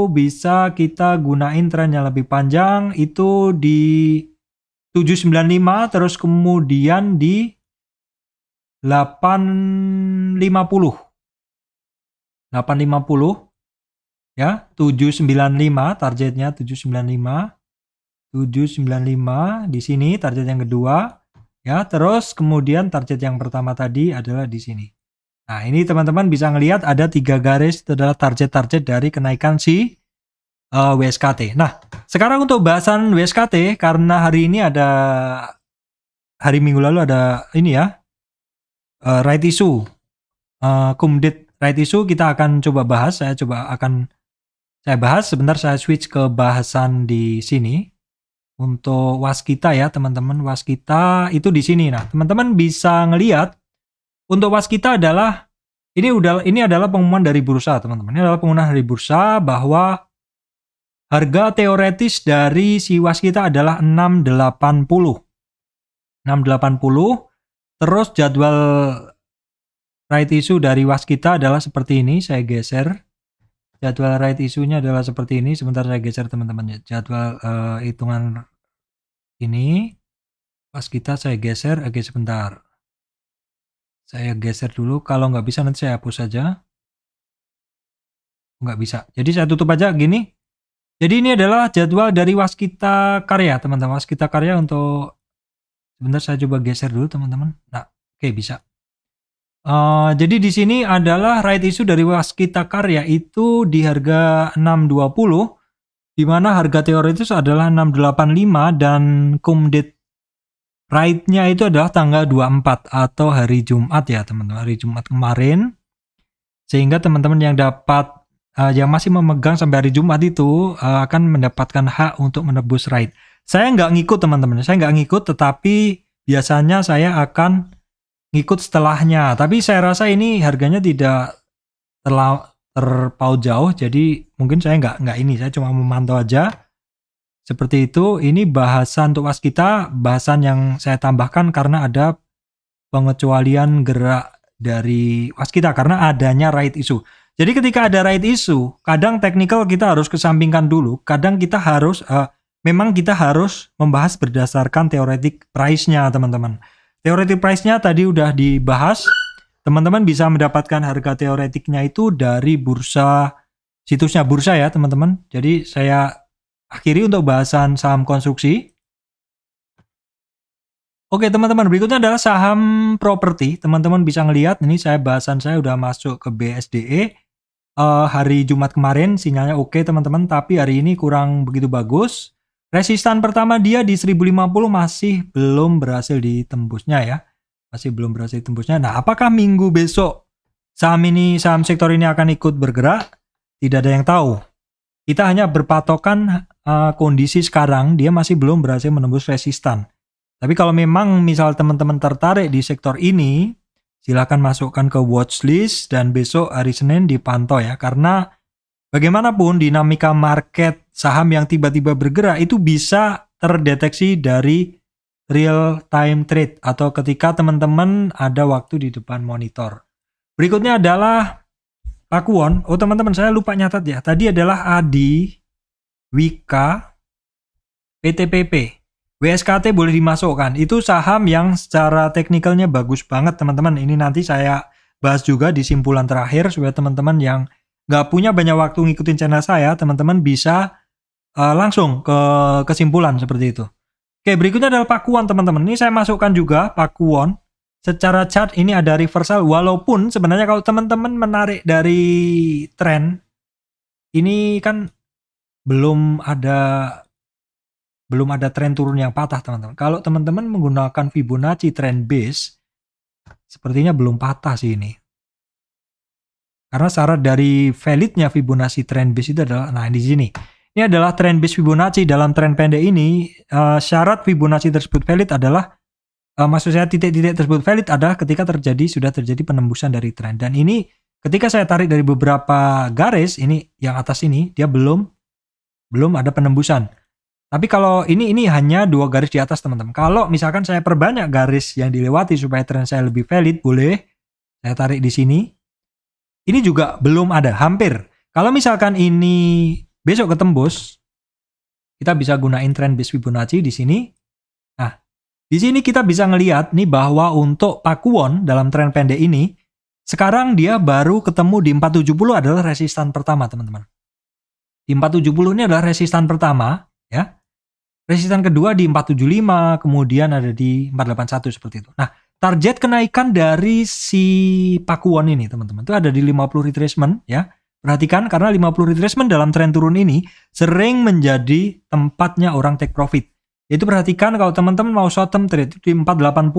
bisa kita gunain tren yang lebih panjang, itu di 795, terus kemudian di 850. 850, ya, 795, targetnya 795. 795, di sini target yang kedua. Ya, terus kemudian target yang pertama tadi adalah di sini. Nah, ini teman-teman bisa ngelihat ada 3 garis, itu adalah target-target dari kenaikan si WSKT. Nah, sekarang untuk bahasan WSKT, karena hari ini ada, hari minggu lalu ada ini ya, right issue, kumdit right issue, kita akan coba bahas, saya bahas, sebentar saya switch ke bahasan di sini. Untuk Waskita ya teman-teman, Waskita itu di sini. Nah teman-teman bisa ngelihat untuk Waskita adalah ini adalah pengumuman dari bursa teman-teman. Ini adalah pengumuman dari bursa bahwa harga teoretis dari si Waskita adalah 680. 680. Terus jadwal right issue dari Waskita adalah seperti ini. Saya geser. Jadwal right issue-nya adalah seperti ini. Sebentar saya geser teman-teman ya. Jadwal hitungan ini Waskita saya geser. Oke sebentar. Saya geser dulu. Kalau nggak bisa nanti saya hapus saja. Nggak bisa. Jadi saya tutup aja gini. Jadi ini adalah jadwal dari Waskita Karya teman-teman. Waskita Karya untuk sebentar saya coba geser dulu teman-teman. Nah oke bisa. Jadi di sini adalah right issue dari Waskita Karya itu di harga 620, di mana harga teoritis adalah 685 dan kumdit right-nya itu adalah tanggal 24 atau hari Jumat ya teman-teman, hari Jumat kemarin. Sehingga teman-teman yang yang masih memegang sampai hari Jumat itu akan mendapatkan hak untuk menebus right. Saya nggak ngikut teman-teman, saya nggak ngikut, tetapi biasanya saya akan ngikut setelahnya, tapi saya rasa ini harganya tidak terpaut jauh, jadi mungkin saya nggak ini, saya cuma memantau aja seperti itu. Ini bahasan untuk Waskita, bahasan yang saya tambahkan karena ada pengecualian gerak dari Waskita karena adanya right issue. Jadi ketika ada right issue, kadang technical kita harus kesampingkan dulu, kadang kita harus memang kita harus membahas berdasarkan teoretik price-nya teman-teman. Teoretik price-nya tadi udah dibahas. Teman-teman bisa mendapatkan harga teoretiknya itu dari bursa, situsnya bursa ya teman-teman. Jadi saya akhiri untuk bahasan saham konstruksi. Oke teman-teman, berikutnya adalah saham properti. Teman-teman bisa ngelihat, ini bahasan saya udah masuk ke BSDE. Hari Jumat kemarin sinyalnya oke teman-teman, tapi hari ini kurang begitu bagus. Resistan pertama dia di 1050 masih belum berhasil ditembusnya ya. Masih belum berhasil ditembusnya. Nah, apakah minggu besok saham sektor ini akan ikut bergerak? Tidak ada yang tahu. Kita hanya berpatokan kondisi sekarang, dia masih belum berhasil menembus resistan. Tapi kalau memang misal teman-teman tertarik di sektor ini, silakan masukkan ke watchlist dan besok hari Senin dipantau ya. Karena bagaimanapun dinamika market saham yang tiba-tiba bergerak itu bisa terdeteksi dari real time trade atau ketika teman-teman ada waktu di depan monitor. Berikutnya adalah Pakuwon. Oh teman-teman saya lupa nyatat ya. Tadi adalah ADI. Wika, PTPP, WSKT boleh dimasukkan. Itu saham yang secara teknikalnya bagus banget teman-teman. Ini nanti saya bahas juga di simpulan terakhir supaya teman-teman yang nggak punya banyak waktu ngikutin channel saya, teman-teman bisa langsung ke kesimpulan seperti itu. Oke, berikutnya adalah Pakuwon teman-teman. Ini saya masukkan juga Pakuwon. Secara chart ini ada reversal, walaupun sebenarnya kalau teman-teman menarik dari tren, ini kan belum ada tren turun yang patah teman-teman. Kalau teman-teman menggunakan Fibonacci trend base, sepertinya belum patah sih ini. Karena syarat dari validnya Fibonacci trend base itu adalah, nah di sini. Ini adalah trend base Fibonacci. Dalam tren pendek ini, syarat Fibonacci tersebut valid adalah, maksud saya titik-titik tersebut valid adalah ketika sudah terjadi penembusan dari tren. Dan ini ketika saya tarik dari beberapa garis, ini yang atas ini, dia belum ada penembusan. Tapi kalau ini hanya 2 garis di atas teman-teman. Kalau misalkan saya perbanyak garis yang dilewati supaya tren saya lebih valid, boleh saya tarik di sini. Ini juga belum ada, hampir. Kalau misalkan ini besok ketembus, kita bisa gunain trend base Fibonacci di sini. Nah, di sini kita bisa ngelihat nih bahwa untuk Pakuwon dalam tren pendek ini, sekarang dia baru ketemu di 470 adalah resistan pertama teman-teman. Di 470 ini adalah resistan pertama, ya. Resistan kedua di 475, kemudian ada di 481 seperti itu. Nah, target kenaikan dari si Pakuwon ini teman-teman itu ada di 50 retracement ya. Perhatikan karena 50 retracement dalam tren turun ini sering menjadi tempatnya orang take profit. Itu perhatikan kalau teman-teman mau short term trade di 480,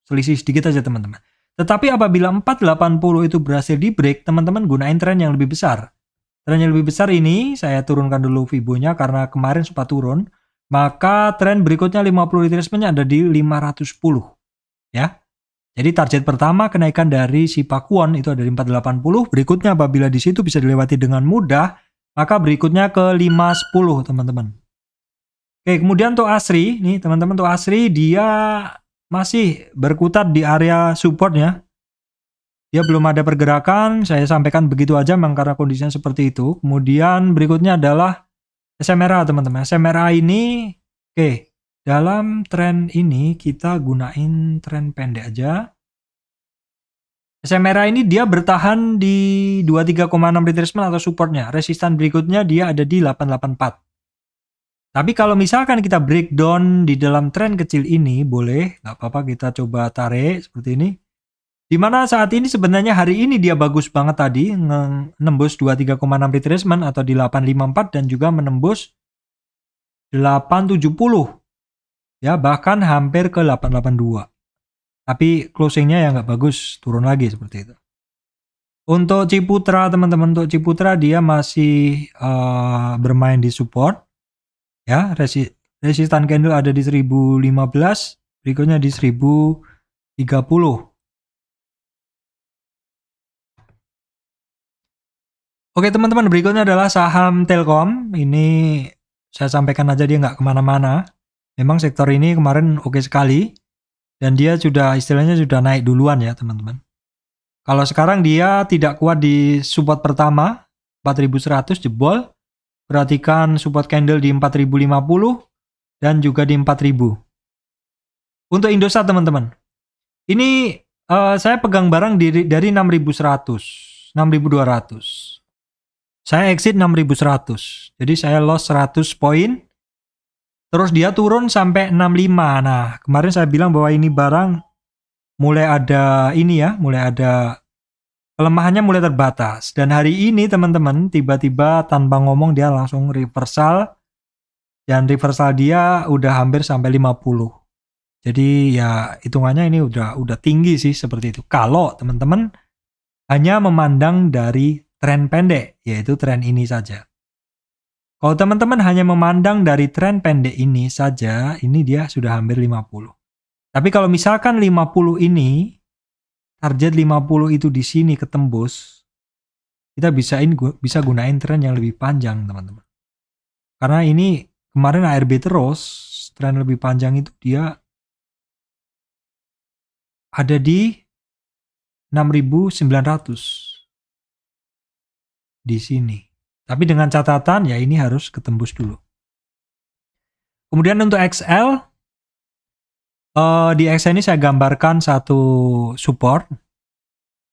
selisih sedikit aja teman-teman. Tetapi apabila 480 itu berhasil di break, teman-teman gunain tren yang lebih besar. Tren yang lebih besar ini saya turunkan dulu Fibonya karena kemarin sempat turun. Maka tren berikutnya 50 retracement-nya ada di 510 ya. Jadi target pertama kenaikan dari si Pakuwon itu ada di 480. Berikutnya apabila di situ bisa dilewati dengan mudah, maka berikutnya ke 510 teman-teman. Oke, kemudian untuk ASRI, nih teman-teman untuk ASRI dia masih berkutat di area supportnya. Dia belum ada pergerakan, saya sampaikan begitu aja memang karena kondisinya seperti itu. Kemudian berikutnya adalah SMRA teman-teman. SMRA ini, oke, dalam tren ini kita gunain tren pendek aja. SMRA ini dia bertahan di 23,6 retracement atau supportnya. Resistan berikutnya dia ada di 884. Tapi kalau misalkan kita breakdown di dalam tren kecil ini, boleh, nggak apa-apa kita coba tarik seperti ini. Dimana saat ini sebenarnya hari ini dia bagus banget tadi, nembus 23,6 retracement atau di 854 dan juga menembus 870. Ya, bahkan hampir ke 882. Tapi closingnya yang nggak bagus, turun lagi seperti itu. Untuk Ciputra teman-teman, untuk Ciputra dia masih bermain di support. Ya, resistan candle ada di 1015, berikutnya di 1030. Oke teman-teman, berikutnya adalah saham Telkom. Ini saya sampaikan aja dia nggak kemana-mana. Memang sektor ini kemarin oke sekali. Dan dia sudah istilahnya sudah naik duluan ya teman-teman. Kalau sekarang dia tidak kuat di support pertama, 4100 jebol. Perhatikan support candle di 4050 dan juga di 4000. Untuk Indosat teman-teman. Ini saya pegang barang dari 6100, 6200. Saya exit 6100. Jadi saya loss 100 poin. Terus dia turun sampai 65. Nah, kemarin saya bilang bahwa ini barang mulai ada ini ya, mulai ada kelemahannya mulai terbatas. Dan hari ini teman-teman tiba-tiba tanpa ngomong dia langsung reversal. Dan reversal dia udah hampir sampai 50. Jadi ya hitungannya ini udah tinggi sih seperti itu. Kalau teman-teman hanya memandang dari tren pendek, yaitu tren ini saja. Kalau teman-teman hanya memandang dari tren pendek ini saja, ini dia sudah hampir 50. Tapi kalau misalkan 50 ini, target 50 itu di sini ketembus, kita bisa gunain tren yang lebih panjang, teman-teman. Karena ini kemarin ARB terus, tren lebih panjang itu dia ada di 6.900 di sini. Tapi dengan catatan ya ini harus ketembus dulu. Kemudian untuk XL, di XL ini saya gambarkan satu support,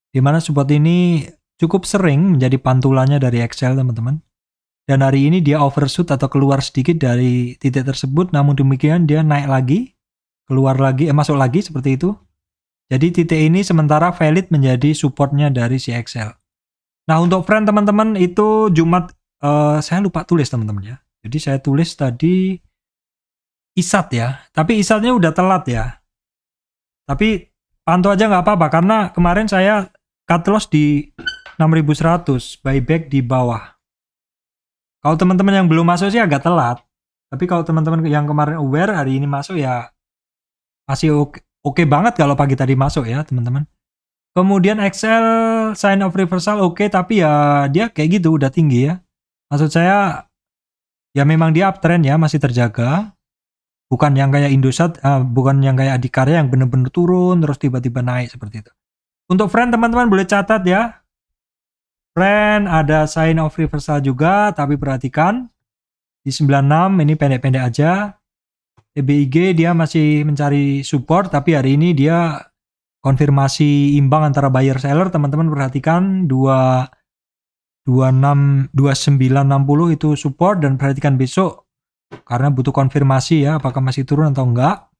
di mana support ini cukup sering menjadi pantulannya dari XL teman-teman. Dan hari ini dia overshoot atau keluar sedikit dari titik tersebut, namun demikian dia naik lagi, keluar lagi, masuk lagi seperti itu. Jadi titik ini sementara valid menjadi supportnya dari si XL. Nah untuk friend teman-teman itu Jumat, saya lupa tulis teman-teman ya. Jadi saya tulis tadi ISAT ya, tapi ISATnya udah telat ya. Tapi pantau aja nggak apa-apa karena kemarin saya cut loss di 6100, buyback di bawah. Kalau teman-teman yang belum masuk sih agak telat. Tapi kalau teman-teman yang kemarin aware hari ini masuk ya masih oke banget kalau pagi tadi masuk ya teman-teman. Kemudian XL sign of reversal oke, tapi ya dia kayak gitu udah tinggi ya. Maksud saya ya memang dia uptrend ya, masih terjaga. Bukan yang kayak Indosat, bukan yang kayak Adikarya yang bener-bener turun terus tiba-tiba naik seperti itu. Untuk friend teman-teman boleh catat ya. Friend ada sign of reversal juga, tapi perhatikan di 96 ini pendek-pendek aja. TBIG dia masih mencari support, tapi hari ini dia konfirmasi imbang antara buyer seller. Teman-teman perhatikan 2960 itu support, dan perhatikan besok karena butuh konfirmasi ya apakah masih turun atau enggak.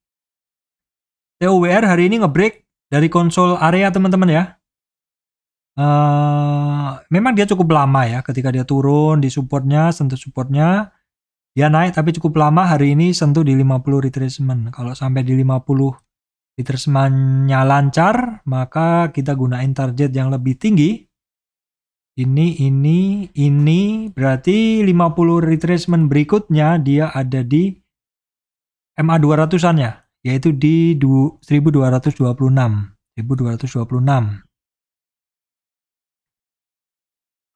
TOWR hari ini ngebreak dari konsol area teman-teman ya. Memang dia cukup lama ya ketika dia turun di supportnya, sentuh supportnya. Dia naik tapi cukup lama, hari ini sentuh di 50 retracement. Kalau sampai di 50 retracement-nya lancar, maka kita gunain target yang lebih tinggi. Ini berarti 50 retracement berikutnya dia ada di MA 200-annya, yaitu di 1226.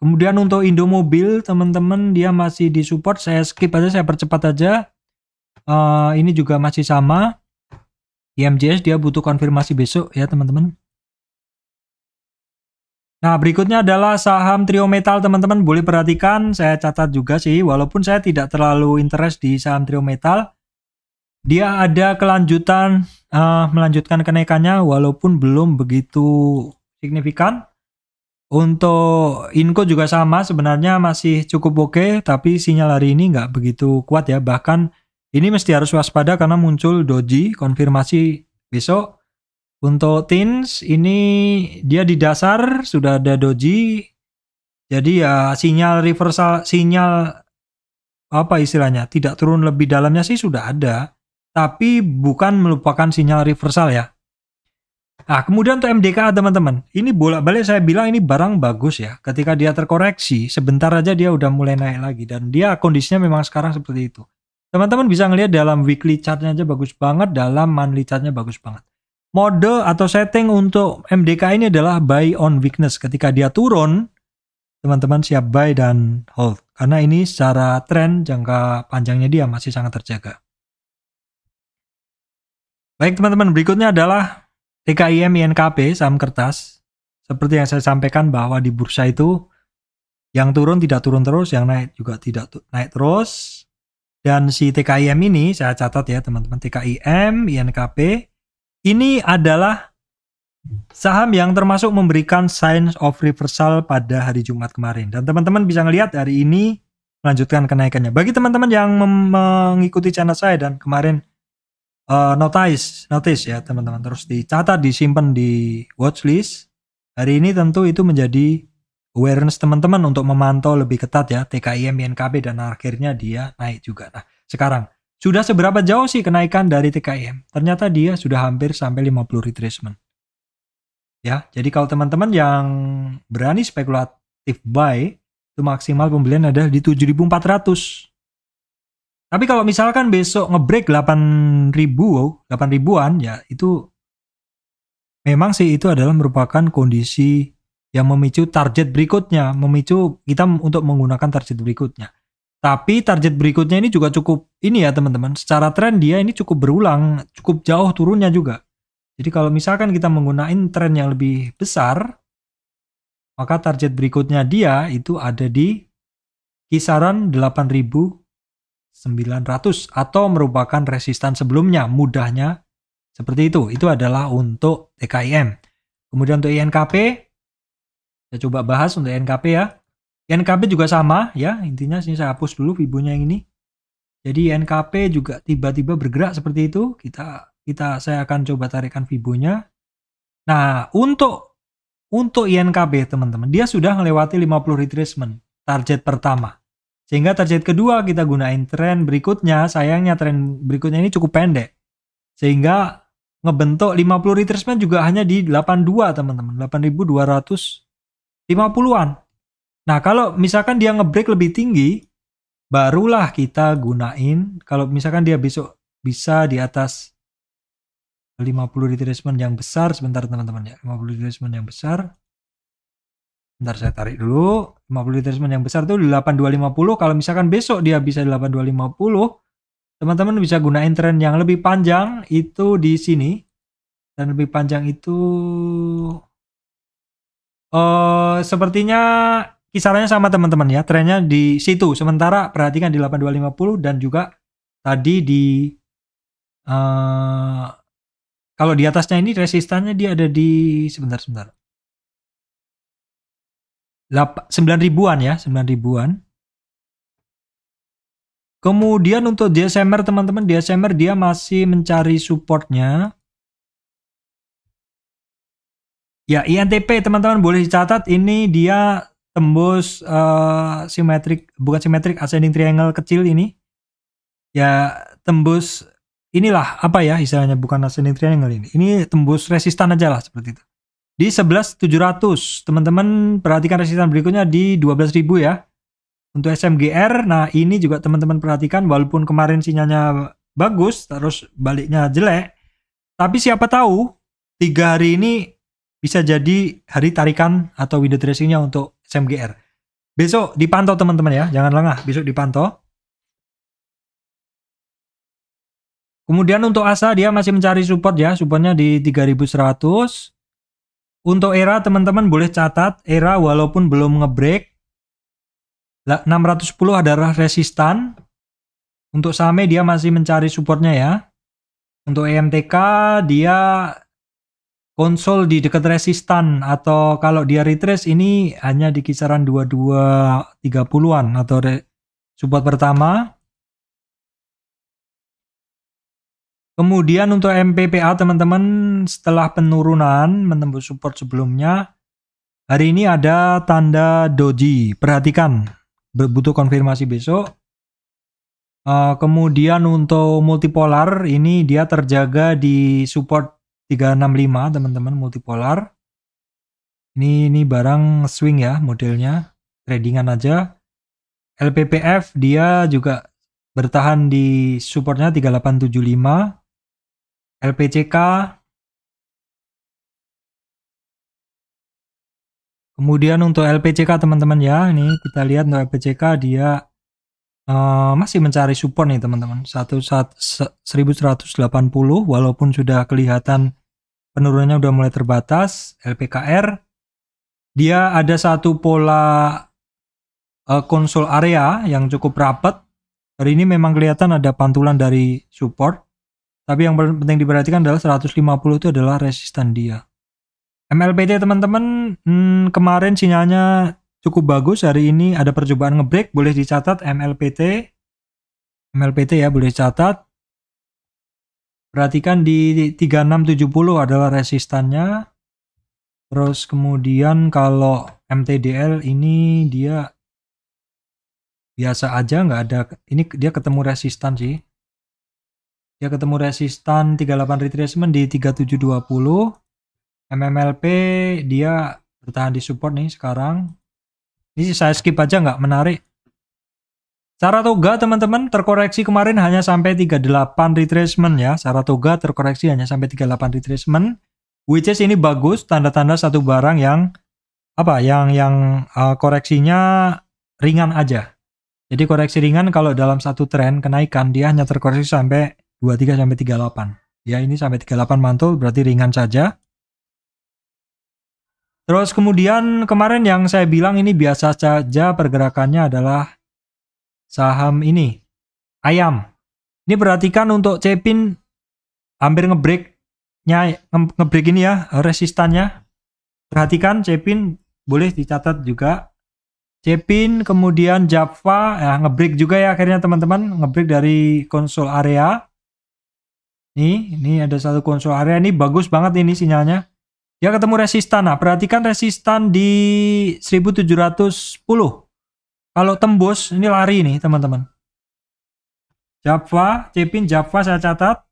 Kemudian untuk Indomobil teman-teman dia masih di support, saya skip aja, saya percepat aja. Ini juga masih sama. IMJS dia butuh konfirmasi besok ya teman-teman. Nah berikutnya adalah saham Trio Metal teman-teman, boleh perhatikan saya catat juga sih, walaupun saya tidak terlalu interest di saham Trio Metal. Dia ada kelanjutan, melanjutkan kenaikannya walaupun belum begitu signifikan. Untuk Inco juga sama, sebenarnya masih cukup oke, tapi sinyal hari ini nggak begitu kuat ya. Bahkan ini mesti harus waspada karena muncul doji, konfirmasi besok. Untuk Tins ini dia di dasar sudah ada doji, jadi ya sinyal reversal, sinyal apa istilahnya, tidak turun lebih dalamnya sih sudah ada, tapi bukan melupakan sinyal reversal ya. Nah, kemudian untuk MDKA teman-teman, ini bolak-balik saya bilang ini barang bagus ya. Ketika dia terkoreksi, sebentar aja dia udah mulai naik lagi, dan dia kondisinya memang sekarang seperti itu. Teman-teman bisa ngelihat dalam weekly chartnya aja bagus banget, dalam monthly chartnya bagus banget. Mode atau setting untuk MDKA ini adalah buy on weakness. Ketika dia turun, teman-teman siap buy dan hold. Karena ini secara tren jangka panjangnya dia masih sangat terjaga. Baik teman-teman, berikutnya adalah TKIM INKP, saham kertas. Seperti yang saya sampaikan bahwa di bursa itu yang turun tidak turun terus, yang naik juga tidak naik terus. Dan si TKIM ini saya catat ya teman-teman, TKIM INKP ini adalah saham yang termasuk memberikan sign of reversal pada hari Jumat kemarin. Dan teman-teman bisa ngelihat hari ini melanjutkan kenaikannya. Bagi teman-teman yang mengikuti channel saya dan kemarin notice ya teman-teman, terus dicatat, disimpan di watchlist. Hari ini tentu itu menjadi awareness teman-teman untuk memantau lebih ketat ya TKIM INKP, dan akhirnya dia naik juga. Nah sekarang sudah seberapa jauh sih kenaikan dari TKIM? Ternyata dia sudah hampir sampai 50 retracement. Ya, jadi kalau teman-teman yang berani spekulatif buy, itu maksimal pembelian adalah di 7.400. Tapi kalau misalkan besok ngebreak 8.000-an ya itu memang sih itu adalah merupakan kondisi yang memicu target berikutnya, memicu kita untuk menggunakan target berikutnya. Tapi target berikutnya ini juga cukup ini ya teman-teman, secara tren dia ini cukup berulang, cukup jauh turunnya juga. Jadi kalau misalkan kita menggunakan tren yang lebih besar, maka target berikutnya dia itu ada di kisaran 8.900 atau merupakan resistan sebelumnya. Mudahnya seperti itu. Itu adalah untuk TKIM. Kemudian untuk INKP, saya coba bahas untuk INKP ya. INKP juga sama ya, intinya sini saya hapus dulu Fibonya yang ini. Jadi INKP juga tiba-tiba bergerak seperti itu. Saya akan coba tarikan Fibonya. Nah, untuk INKP teman-teman, dia sudah melewati 50 retracement target pertama. Sehingga target kedua kita gunain tren berikutnya. Sayangnya tren berikutnya ini cukup pendek. Sehingga ngebentuk 50 retracement juga hanya di 82 teman-teman, 8.250-an. Nah, kalau misalkan dia ngebreak lebih tinggi, barulah kita gunain. Kalau misalkan dia besok bisa di atas 50 retracement yang besar, sebentar teman-teman ya, 50 retracement yang besar. Bentar saya tarik dulu. 50 retracement yang besar tuh di 8250. Kalau misalkan besok dia bisa di 8250, teman-teman bisa gunain tren yang lebih panjang itu di sini. Dan lebih panjang itu sepertinya kisarannya sama teman-teman ya, trennya di situ. Sementara perhatikan di 8250 dan juga tadi di kalau di atasnya ini resistannya dia ada di sebentar 9.000-an ya, 9.000-an. Kemudian untuk DSMR teman-teman, DSMR dia masih mencari supportnya. Ya, INTP teman-teman boleh dicatat, ini dia tembus bukan simetrik ascending triangle kecil ini. Ya, tembus inilah apa ya istilahnya, bukan ascending triangle ini. Ini tembus resistan aja lah seperti itu. Di 11.700. Teman-teman perhatikan resistan berikutnya di 12.000 ya. Untuk SMGR, nah ini juga teman-teman perhatikan, walaupun kemarin sinyalnya bagus, terus baliknya jelek, tapi siapa tahu 3 hari ini bisa jadi hari tarikan atau window dressingnya untuk SMGR. Besok dipantau teman-teman ya, jangan lengah, besok dipantau. Kemudian untuk ASA dia masih mencari support ya, supportnya di 3.100. Untuk ERA teman-teman boleh catat, ERA walaupun belum ngebreak, 610 adalah resistan. Untuk SAME dia masih mencari supportnya ya. Untuk EMTK dia konsol di dekat resistan, atau kalau dia retrace ini hanya di kisaran 2230-an atau support pertama. Kemudian untuk MPPA teman-teman setelah penurunan menembus support sebelumnya, hari ini ada tanda doji. Perhatikan, butuh konfirmasi besok. Kemudian untuk multipolar ini dia terjaga di support 365 teman-teman, multipolar. Ini barang swing ya modelnya, tradingan aja. LPPF dia juga bertahan di supportnya 3875. LPCK, kemudian untuk LPCK teman-teman ya, ini kita lihat untuk LPCK dia masih mencari support nih teman-teman, 1180 walaupun sudah kelihatan penurunannya udah mulai terbatas. LPKR dia ada satu pola konsol area yang cukup rapat. Hari ini memang kelihatan ada pantulan dari support, tapi yang penting diperhatikan adalah 150 itu adalah resistan dia. MLPT teman-teman, kemarin sinyalnya cukup bagus, hari ini ada percobaan ngebreak, boleh dicatat MLPT ya, boleh dicatat. Perhatikan di 3670 adalah resistannya. Terus kemudian kalau MTDL ini dia biasa aja, nggak ada, ini dia ketemu resistan sih. Dia ketemu resistan 38 retracement di 3720. MMLP dia bertahan di support nih sekarang. Ini saya skip aja, nggak menarik. Saratoga teman-teman terkoreksi kemarin hanya sampai 38 retracement ya. Saratoga terkoreksi hanya sampai 38 retracement. Which is ini bagus, tanda-tanda satu barang yang koreksinya ringan aja. Jadi koreksi ringan kalau dalam satu tren kenaikan dia hanya terkoreksi sampai 23 sampai 38. Ya ini sampai 38 mantul berarti ringan saja. Terus kemudian kemarin yang saya bilang ini biasa saja pergerakannya adalah saham ini ayam. Ini perhatikan untuk Cepin hampir ngebreak ini ya, resistannya. Perhatikan Cepin boleh dicatat juga. Cepin kemudian Java ya, ngebreak juga ya akhirnya teman-teman, ngebreak dari konsol area. Ini ada satu konsol area, ini bagus banget ini sinyalnya. Dia ketemu resistan. Nah, perhatikan resistan di 1710. Kalau tembus, ini lari nih teman-teman. Java, Cepin Java saya catat.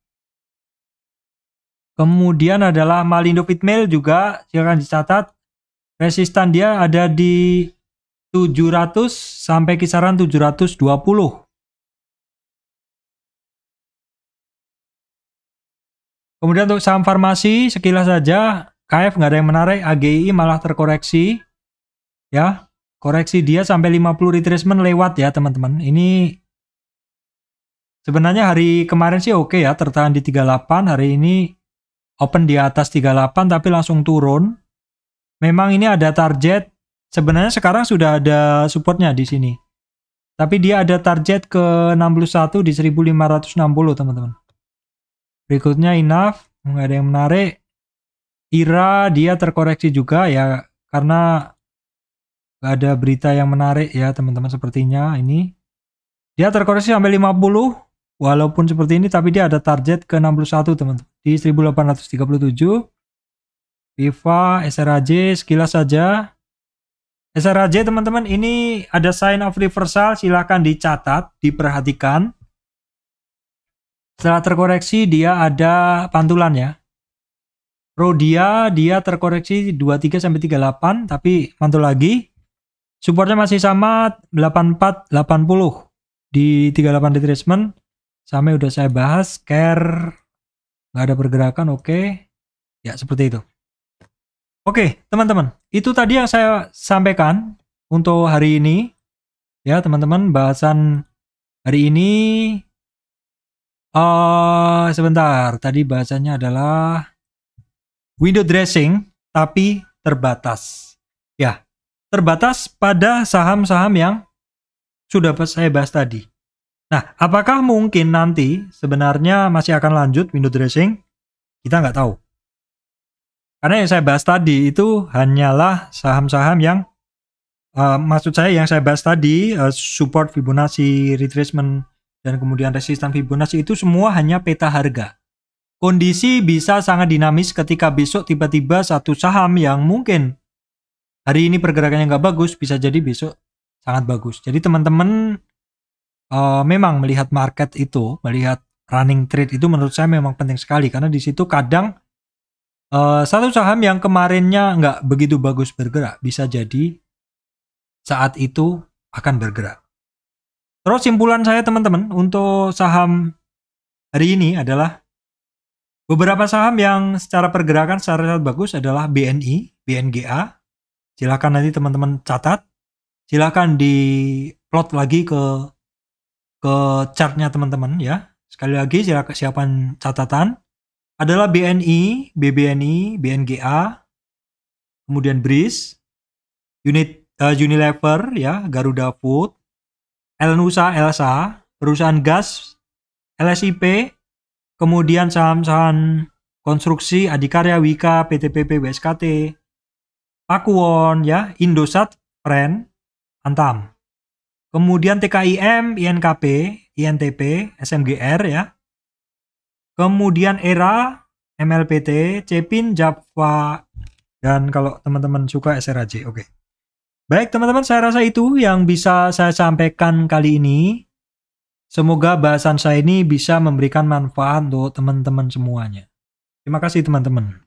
Kemudian adalah Malindo Fitmail juga, silakan dicatat. Resistan dia ada di 700 sampai kisaran 720. Kemudian untuk saham farmasi, sekilas saja, KF nggak ada yang menarik, AGI malah terkoreksi. Ya, koreksi dia sampai 50 retracement lewat ya teman-teman. Ini sebenarnya hari kemarin sih oke ya, tertahan di 38, hari ini open di atas 38 tapi langsung turun. Memang ini ada target, sebenarnya sekarang sudah ada supportnya di sini. Tapi dia ada target ke 61 di 1560 teman-teman. Berikutnya Enough, nggak ada yang menarik. IRA dia terkoreksi juga ya, karena nggak ada berita yang menarik ya teman-teman sepertinya ini. Dia terkoreksi sampai 50, walaupun seperti ini, tapi dia ada target ke 61 teman-teman. Di 1837. Viva, SRAJ, sekilas saja. SRAJ teman-teman, ini ada sign of reversal, silahkan dicatat, diperhatikan. Setelah terkoreksi, dia ada pantulan ya. Rodia, dia terkoreksi 23 sampai 38, tapi mantul lagi. Supportnya masih sama 84 80 di 38 retracement. Sampai udah saya bahas. Care nggak ada pergerakan, oke. Ya seperti itu. Oke teman-teman, itu tadi yang saya sampaikan untuk hari ini. Ya teman-teman, bahasan hari ini. Sebentar, tadi bahasannya adalah window dressing tapi terbatas. Ya, terbatas pada saham-saham yang sudah saya bahas tadi. Nah, apakah mungkin nanti sebenarnya masih akan lanjut window dressing? Kita nggak tahu. Karena yang saya bahas tadi itu hanyalah saham-saham yang maksud saya yang saya bahas tadi, support Fibonacci, retracement, dan kemudian resistan Fibonacci itu semua hanya peta harga. Kondisi bisa sangat dinamis ketika besok tiba-tiba satu saham yang mungkin hari ini pergerakannya nggak bagus, bisa jadi besok sangat bagus. Jadi teman-teman memang melihat market itu, melihat running trade itu menurut saya memang penting sekali. Karena di situ kadang satu saham yang kemarinnya nggak begitu bagus bergerak, bisa jadi saat itu akan bergerak. Terus simpulan saya teman-teman untuk saham hari ini adalah beberapa saham yang secara pergerakan secara bagus adalah BNI, BNGA. Silakan nanti teman-teman catat. Silakan di-plot lagi ke chartnya teman-teman ya. Sekali lagi silakan catatan. Adalah BNI, BBNI, BNGA, kemudian BRIS, Unilever ya, Garuda Food, Elnusa, Elsa, perusahaan gas, LSIP, kemudian saham-saham konstruksi, Adikarya, Wika, PTPP, WSKT, Pakuwon, ya, Indosat, Friend, Antam. Kemudian TKIM, INKP, INTP, SMGR, ya. Kemudian ERA, MLPT, Cepin, Java, dan kalau teman-teman suka SRAJ, oke. Baik teman-teman, saya rasa itu yang bisa saya sampaikan kali ini. Semoga bahasan saya ini bisa memberikan manfaat untuk teman-teman semuanya. Terima kasih teman-teman.